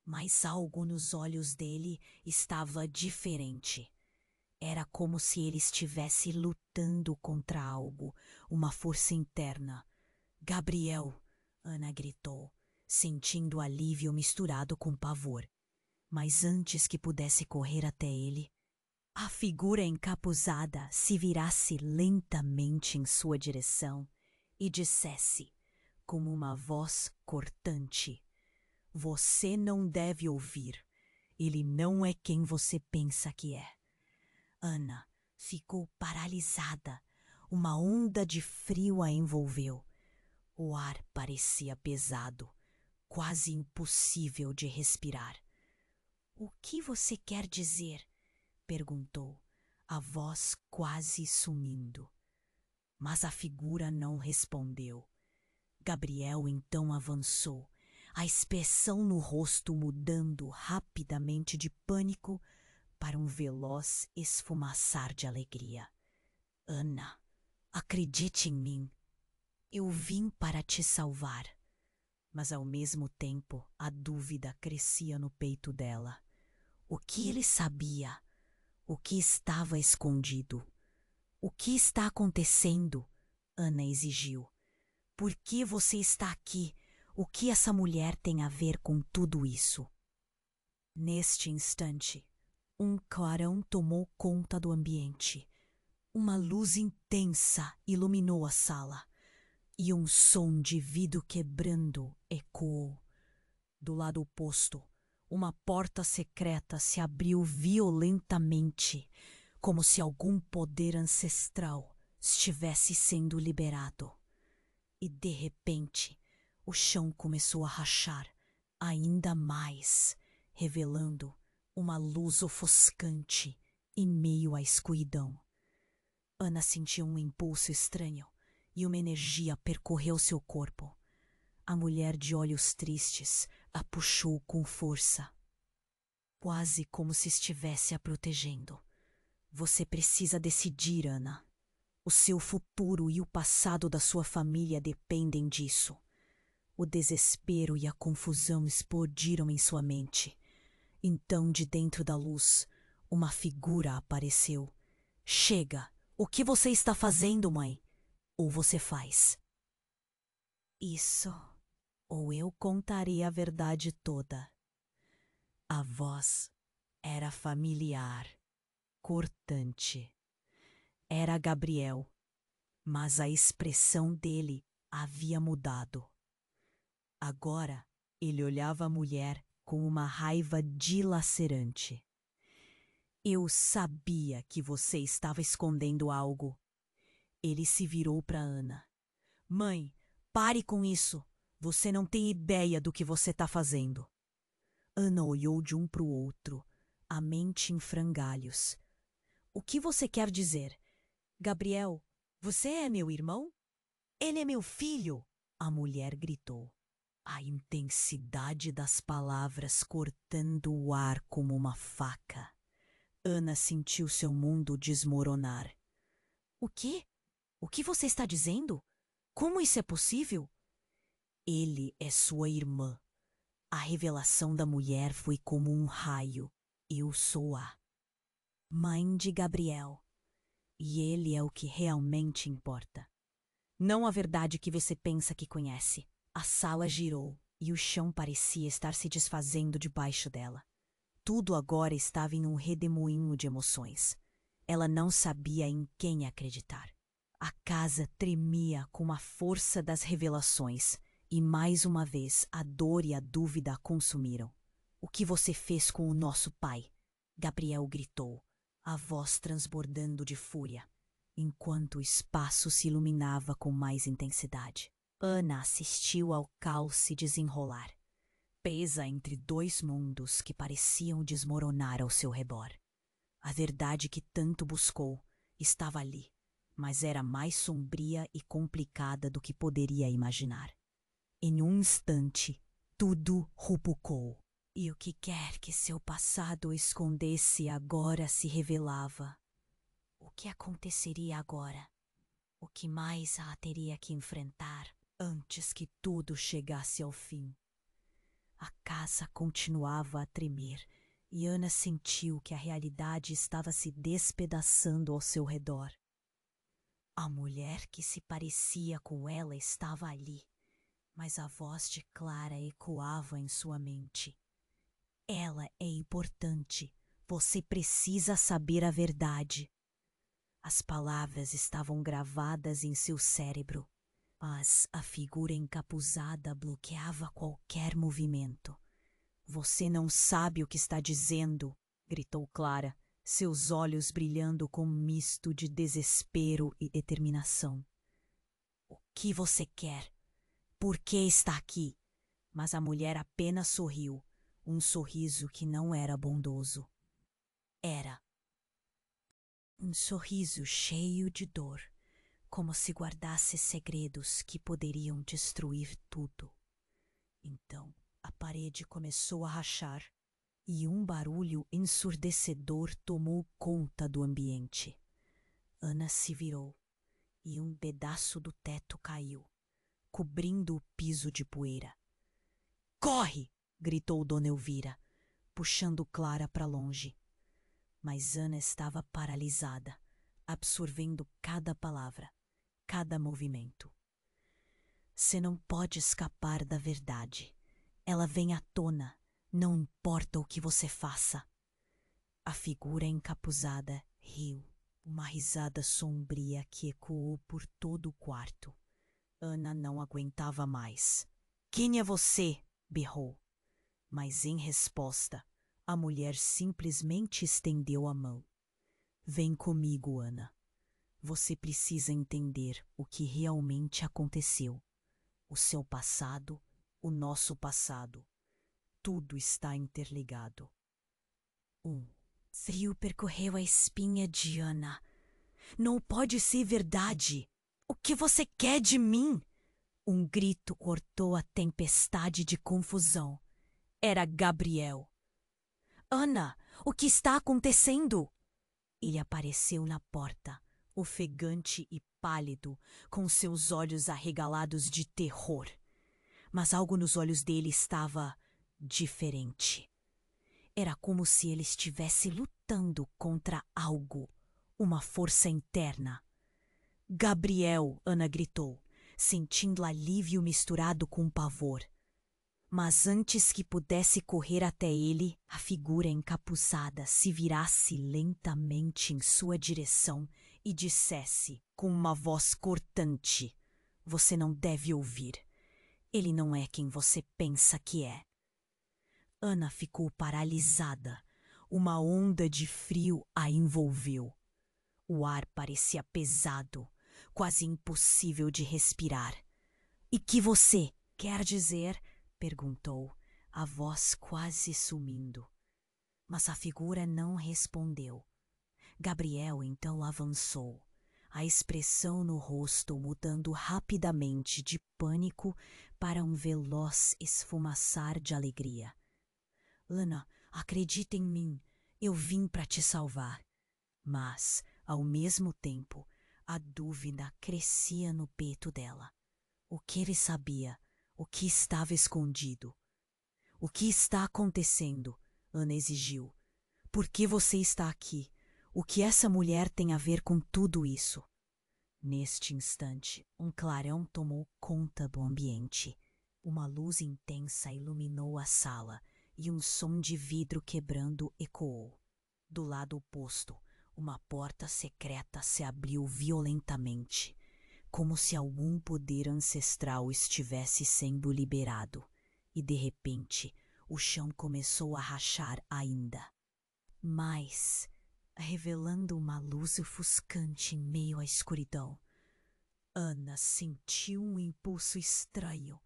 Mas algo nos olhos dele estava diferente. Era como se ele estivesse lutando contra algo, uma força interna. Gabriel! Ana gritou, sentindo alívio misturado com pavor. Mas antes que pudesse correr até ele, a figura encapuzada se virasse lentamente em sua direção e dissesse, com uma voz cortante: Você não deve ouvir. Ele não é quem você pensa que é. Ana ficou paralisada, Uma onda de frio a envolveu. O ar parecia pesado, quase impossível de respirar. "O que você quer dizer?" perguntou, a voz quase sumindo. Mas a figura não respondeu. Gabriel então avançou, a expressão no rosto mudando rapidamente de pânico para um veloz esfumaçar de alegria. "Ana, acredite em mim. Eu vim para te salvar." Mas ao mesmo tempo a dúvida crescia no peito dela. O que ele sabia? O que estava escondido? "O que está acontecendo?" Ana exigiu. "Por que você está aqui? O que essa mulher tem a ver com tudo isso?" Neste instante, um clarão tomou conta do ambiente. Uma luz intensa iluminou a sala e um som de vidro quebrando ecoou. Do lado oposto, uma porta secreta se abriu violentamente, como se algum poder ancestral estivesse sendo liberado. E de repente, o chão começou a rachar ainda mais, revelando uma luz ofuscante em meio à escuridão. Ana sentiu um impulso estranho e uma energia percorreu seu corpo. A mulher de olhos tristes a puxou com força, quase como se estivesse a protegendo. "Você precisa decidir, Ana. O seu futuro e o passado da sua família dependem disso." O desespero e a confusão explodiram em sua mente. Então, de dentro da luz, uma figura apareceu. "Chega! O que você está fazendo, mãe? Ou você faz isso, ou eu contarei a verdade toda." A voz era familiar, cortante. Era Gabriel, mas a expressão dele havia mudado. Agora ele olhava a mulher com uma raiva dilacerante. "Eu sabia que você estava escondendo algo." Ele se virou para Ana. "Mãe, pare com isso. Você não tem ideia do que você está fazendo." Ana olhou de um para o outro, a mente em frangalhos. "O que você quer dizer? Gabriel, você é meu irmão?" "Ele é meu filho!" a mulher gritou, a intensidade das palavras cortando o ar como uma faca. Ana sentiu seu mundo desmoronar. "O quê? O que você está dizendo? Como isso é possível?" "Ele é sua irmã." A revelação da mulher foi como um raio. "Eu sou a mãe de Gabriel. E ele é o que realmente importa. Não a verdade que você pensa que conhece." A sala girou e o chão parecia estar se desfazendo debaixo dela. Tudo agora estava em um redemoinho de emoções. Ela não sabia em quem acreditar. A casa tremia com a força das revelações e mais uma vez a dor e a dúvida a consumiram. "O que você fez com o nosso pai?" Gabriel gritou, a voz transbordando de fúria, enquanto o espaço se iluminava com mais intensidade. Ana assistiu ao caos se desenrolar, presa entre dois mundos que pareciam desmoronar ao seu redor. A verdade que tanto buscou estava ali, mas era mais sombria e complicada do que poderia imaginar. Em um instante, tudo rupocou, e o que quer que seu passado escondesse agora se revelava. O que aconteceria agora? O que mais a teria que enfrentar antes que tudo chegasse ao fim? A casa continuava a tremer e Ana sentiu que a realidade estava se despedaçando ao seu redor. A mulher que se parecia com ela estava ali, mas a voz de Clara ecoava em sua mente. "Ela é importante. Você precisa saber a verdade." As palavras estavam gravadas em seu cérebro, mas a figura encapuzada bloqueava qualquer movimento. "Você não sabe o que está dizendo", gritou Clara, seus olhos brilhando com um misto de desespero e determinação. O que você quer? Por que está aqui? Mas a mulher apenas sorriu, um sorriso que não era bondoso. Era um sorriso cheio de dor, como se guardasse segredos que poderiam destruir tudo. Então, a parede começou a rachar e um barulho ensurdecedor tomou conta do ambiente. Ana se virou e um pedaço do teto caiu, cobrindo o piso de poeira. Corre! Gritou Dona Elvira, puxando Clara para longe. Mas Ana estava paralisada, absorvendo cada palavra, cada movimento. Você não pode escapar da verdade. Ela vem à tona, não importa o que você faça. A figura encapuzada riu, uma risada sombria que ecoou por todo o quarto. Ana não aguentava mais. Quem é você? Berrou. Mas em resposta, a mulher simplesmente estendeu a mão. Vem comigo, Ana. Você precisa entender o que realmente aconteceu. O seu passado, o nosso passado. Tudo está interligado. Frio percorreu a espinha de Ana. Não pode ser verdade. O que você quer de mim? Um grito cortou a tempestade de confusão. Era Gabriel. Ana, o que está acontecendo? Ele apareceu na porta, ofegante e pálido, com seus olhos arregalados de terror. Mas algo nos olhos dele estava diferente. Era como se ele estivesse lutando contra algo, uma força interna. Gabriel, Ana gritou, sentindo alívio misturado com pavor. Mas antes que pudesse correr até ele, a figura encapuzada se virasse lentamente em sua direção e dissesse, com uma voz cortante: Você não deve ouvir. Ele não é quem você pensa que é. Ana ficou paralisada. Uma onda de frio a envolveu. O ar parecia pesado, quase impossível de respirar. E que você quer dizer? Perguntou, a voz quase sumindo. Mas a figura não respondeu. Gabriel então avançou, a expressão no rosto mudando rapidamente de pânico para um veloz esfumaçar de alegria. Ana, acredita em mim, eu vim para te salvar. Mas, ao mesmo tempo, a dúvida crescia no peito dela. O que ele sabia? O que estava escondido? O que está acontecendo? Ana exigiu. Por que você está aqui? O que essa mulher tem a ver com tudo isso? Neste instante, um clarão tomou conta do ambiente. Uma luz intensa iluminou a sala e um som de vidro quebrando ecoou. Do lado oposto, uma porta secreta se abriu violentamente, como se algum poder ancestral estivesse sendo liberado, e de repente o chão começou a rachar ainda mais, revelando uma luz ofuscante em meio à escuridão. Ana sentiu um impulso estranho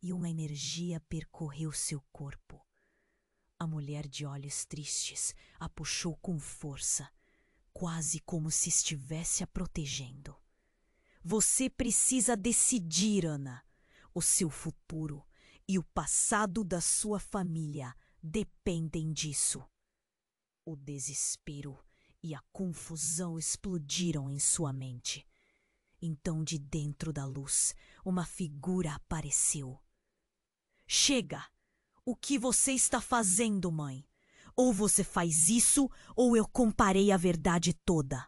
e uma energia percorreu seu corpo. A mulher de olhos tristes a puxou com força, quase como se estivesse a protegendo. Você precisa decidir, Ana. O seu futuro e o passado da sua família dependem disso. O desespero e a confusão explodiram em sua mente. Então, de dentro da luz, uma figura apareceu. Chega! O que você está fazendo, mãe? Ou você faz isso, ou eu contarei a verdade toda.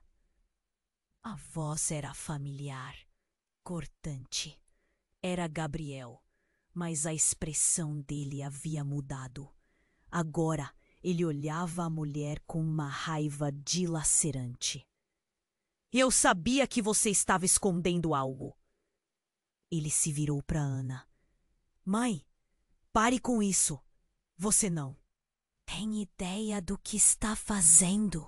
A voz era familiar, cortante. Era Gabriel, mas a expressão dele havia mudado. Agora ele olhava a mulher com uma raiva dilacerante. Eu sabia que você estava escondendo algo. Ele se virou para Ana. Mãe, pare com isso. Você não. Tem ideia do que está fazendo?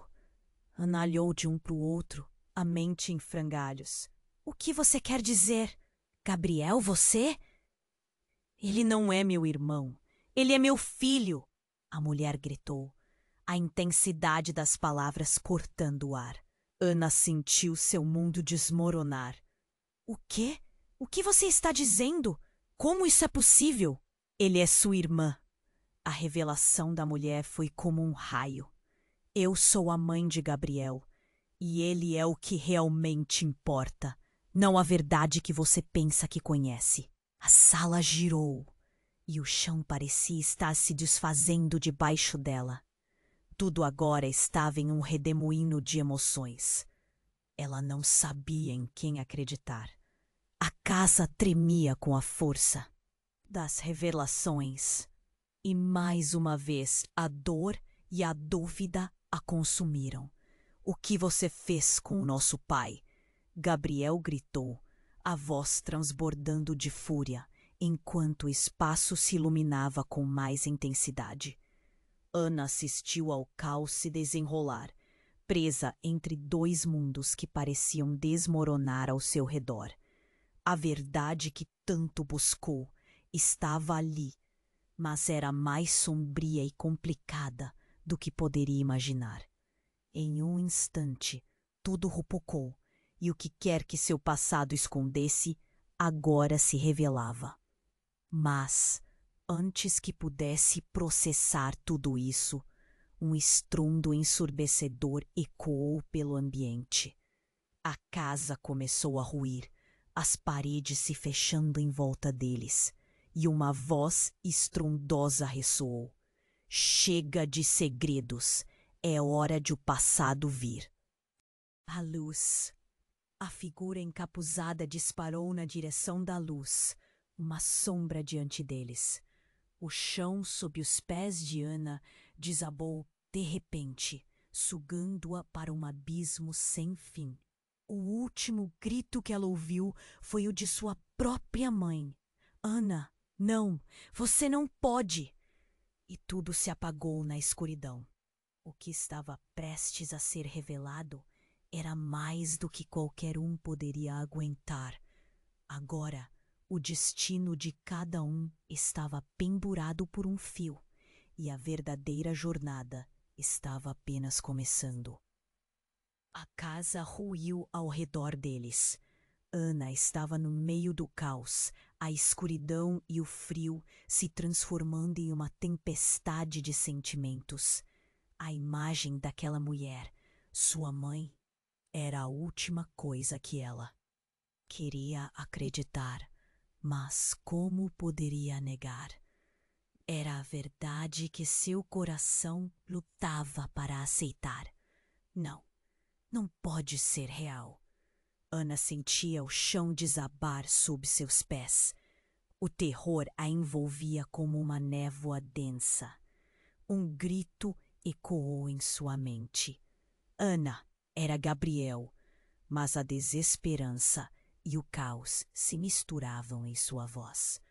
Ana olhou de um para o outro, a mente em frangalhos. O que você quer dizer? Gabriel, você? Ele não é meu irmão. Ele é meu filho, a mulher gritou, a intensidade das palavras cortando o ar. Ana sentiu seu mundo desmoronar. O quê? O que você está dizendo? Como isso é possível? Ele é sua irmã. A revelação da mulher foi como um raio. Eu sou a mãe de Gabriel, e ele é o que realmente importa, não a verdade que você pensa que conhece. A sala girou, e o chão parecia estar se desfazendo debaixo dela. Tudo agora estava em um redemoinho de emoções. Ela não sabia em quem acreditar. A casa tremia com a força das revelações. E mais uma vez a dor e a dúvida a consumiram. O que você fez com o nosso pai? Gabriel gritou, a voz transbordando de fúria, enquanto o espaço se iluminava com mais intensidade. Ana assistiu ao caos se desenrolar, presa entre dois mundos que pareciam desmoronar ao seu redor. A verdade que tanto buscou estava ali, mas era mais sombria e complicada do que poderia imaginar. Em um instante, tudo rupocou, e o que quer que seu passado escondesse, agora se revelava. Mas, antes que pudesse processar tudo isso, um estrondo ensurdecedor ecoou pelo ambiente. A casa começou a ruir, as paredes se fechando em volta deles, e uma voz estrondosa ressoou. Chega de segredos, é hora de o passado vir. A luz. A figura encapuzada disparou na direção da luz, uma sombra diante deles. O chão sob os pés de Ana desabou de repente, sugando-a para um abismo sem fim. O último grito que ela ouviu foi o de sua própria mãe. Ana, não, você não pode! E tudo se apagou na escuridão. O que estava prestes a ser revelado era mais do que qualquer um poderia aguentar. Agora, o destino de cada um estava pendurado por um fio, e a verdadeira jornada estava apenas começando. A casa ruiu ao redor deles. Ana estava no meio do caos, a escuridão e o frio se transformando em uma tempestade de sentimentos. A imagem daquela mulher, sua mãe, era a última coisa que ela queria acreditar, mas como poderia negar? Era a verdade que seu coração lutava para aceitar. Não, não pode ser real. Ana sentia o chão desabar sob seus pés. O terror a envolvia como uma névoa densa. Um grito ecoou em sua mente. Ana era Gabriel, mas a desesperança e o caos se misturavam em sua voz.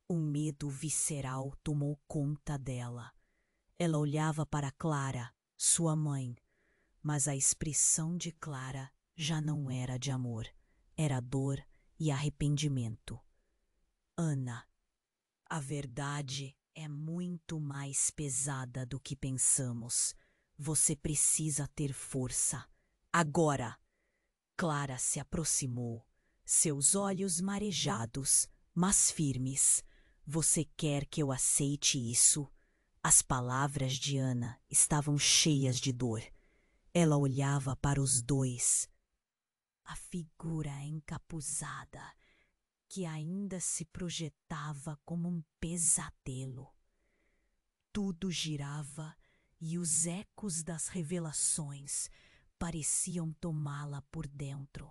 Um medo visceral tomou conta dela. Ela olhava para Clara, sua mãe, mas a expressão de Clara já não era de amor, era dor e arrependimento. Ana, a verdade é muito mais pesada do que pensamos. Você precisa ter força. Agora! Clara se aproximou, seus olhos marejados, mas firmes. Você quer que eu aceite isso? As palavras de Ana estavam cheias de dor. Ela olhava para os dois. A figura encapuzada, que ainda se projetava como um pesadelo. Tudo girava e os ecos das revelações pareciam tomá-la por dentro.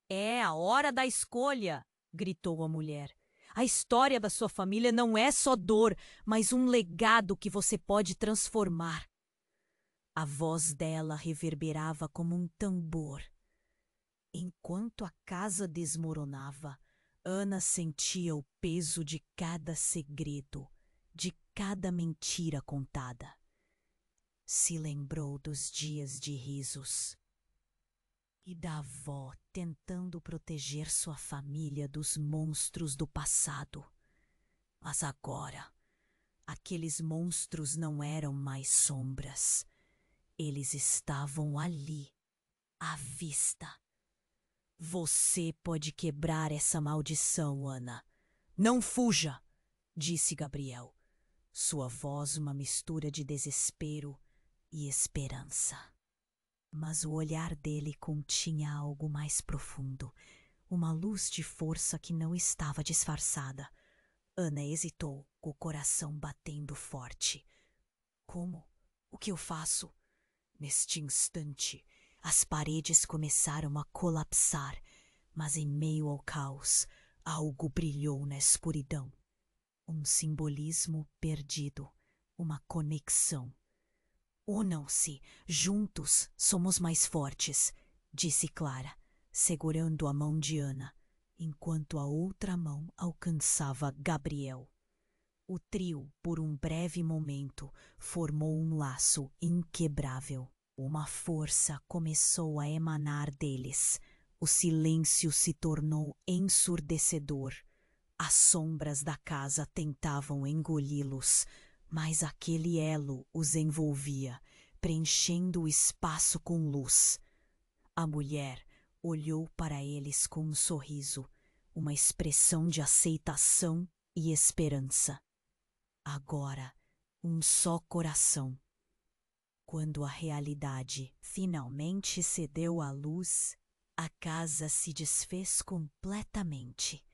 É a hora da escolha, gritou a mulher. A história da sua família não é só dor, mas um legado que você pode transformar. A voz dela reverberava como um tambor. Enquanto a casa desmoronava, Ana sentia o peso de cada segredo, de cada mentira contada. Se lembrou dos dias de risos e da avó tentando proteger sua família dos monstros do passado. Mas agora, aqueles monstros não eram mais sombras. Eles estavam ali, à vista. Você pode quebrar essa maldição, Ana. Não fuja, disse Gabriel, sua voz uma mistura de desespero e esperança. Mas o olhar dele continha algo mais profundo, uma luz de força que não estava disfarçada. Ana hesitou, com o coração batendo forte. Como? O que eu faço? Neste instante, as paredes começaram a colapsar, mas em meio ao caos, algo brilhou na escuridão. Um simbolismo perdido, uma conexão. Unam-se, juntos somos mais fortes, disse Clara, segurando a mão de Ana, enquanto a outra mão alcançava Gabriel. O trio, por um breve momento, formou um laço inquebrável. Uma força começou a emanar deles. O silêncio se tornou ensurdecedor. As sombras da casa tentavam engoli-los, mas aquele elo os envolvia, preenchendo o espaço com luz. A mulher olhou para eles com um sorriso, uma expressão de aceitação e esperança. Agora, um só coração. Quando a realidade finalmente cedeu à luz, a casa se desfez completamente.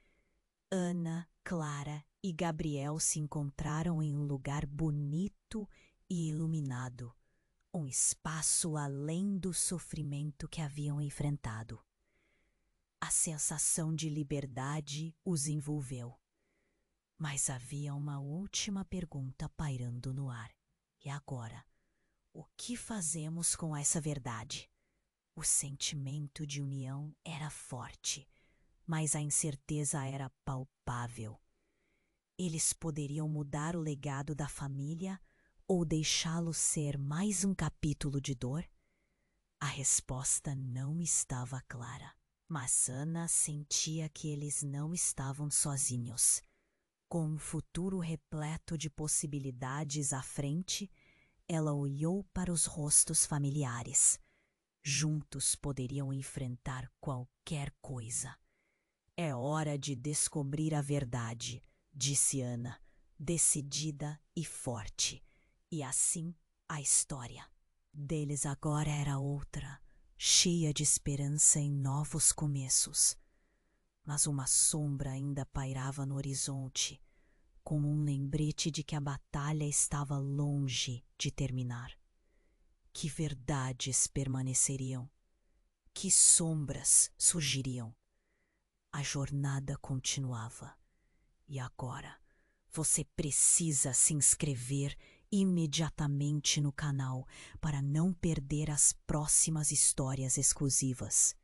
Ana, Clara e Gabriel se encontraram em um lugar bonito e iluminado, um espaço além do sofrimento que haviam enfrentado. A sensação de liberdade os envolveu. Mas havia uma última pergunta pairando no ar. E agora? O que fazemos com essa verdade? O sentimento de união era forte, mas a incerteza era palpável. Eles poderiam mudar o legado da família ou deixá-lo ser mais um capítulo de dor? A resposta não estava clara, mas Ana sentia que eles não estavam sozinhos. Com um futuro repleto de possibilidades à frente, ela olhou para os rostos familiares. Juntos poderiam enfrentar qualquer coisa. É hora de descobrir a verdade, disse Ana, decidida e forte. E assim a história deles agora era outra, cheia de esperança em novos começos. Mas uma sombra ainda pairava no horizonte, como um lembrete de que a batalha estava longe de terminar. Que verdades permaneceriam? Que sombras surgiriam? A jornada continuava. E agora, você precisa se inscrever imediatamente no canal para não perder as próximas histórias exclusivas.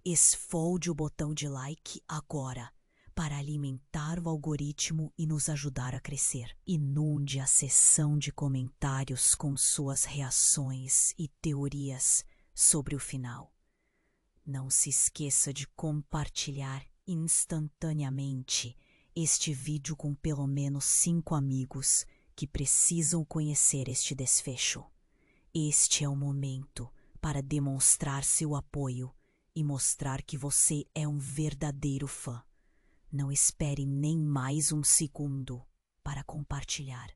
Esfolde o botão de like agora para alimentar o algoritmo e nos ajudar a crescer. Inunde a seção de comentários com suas reações e teorias sobre o final. Não se esqueça de compartilhar instantaneamente este vídeo com pelo menos 5 amigos que precisam conhecer este desfecho. Este é o momento para demonstrar seu apoio e mostrar que você é um verdadeiro fã. Não espere nem mais um segundo para compartilhar.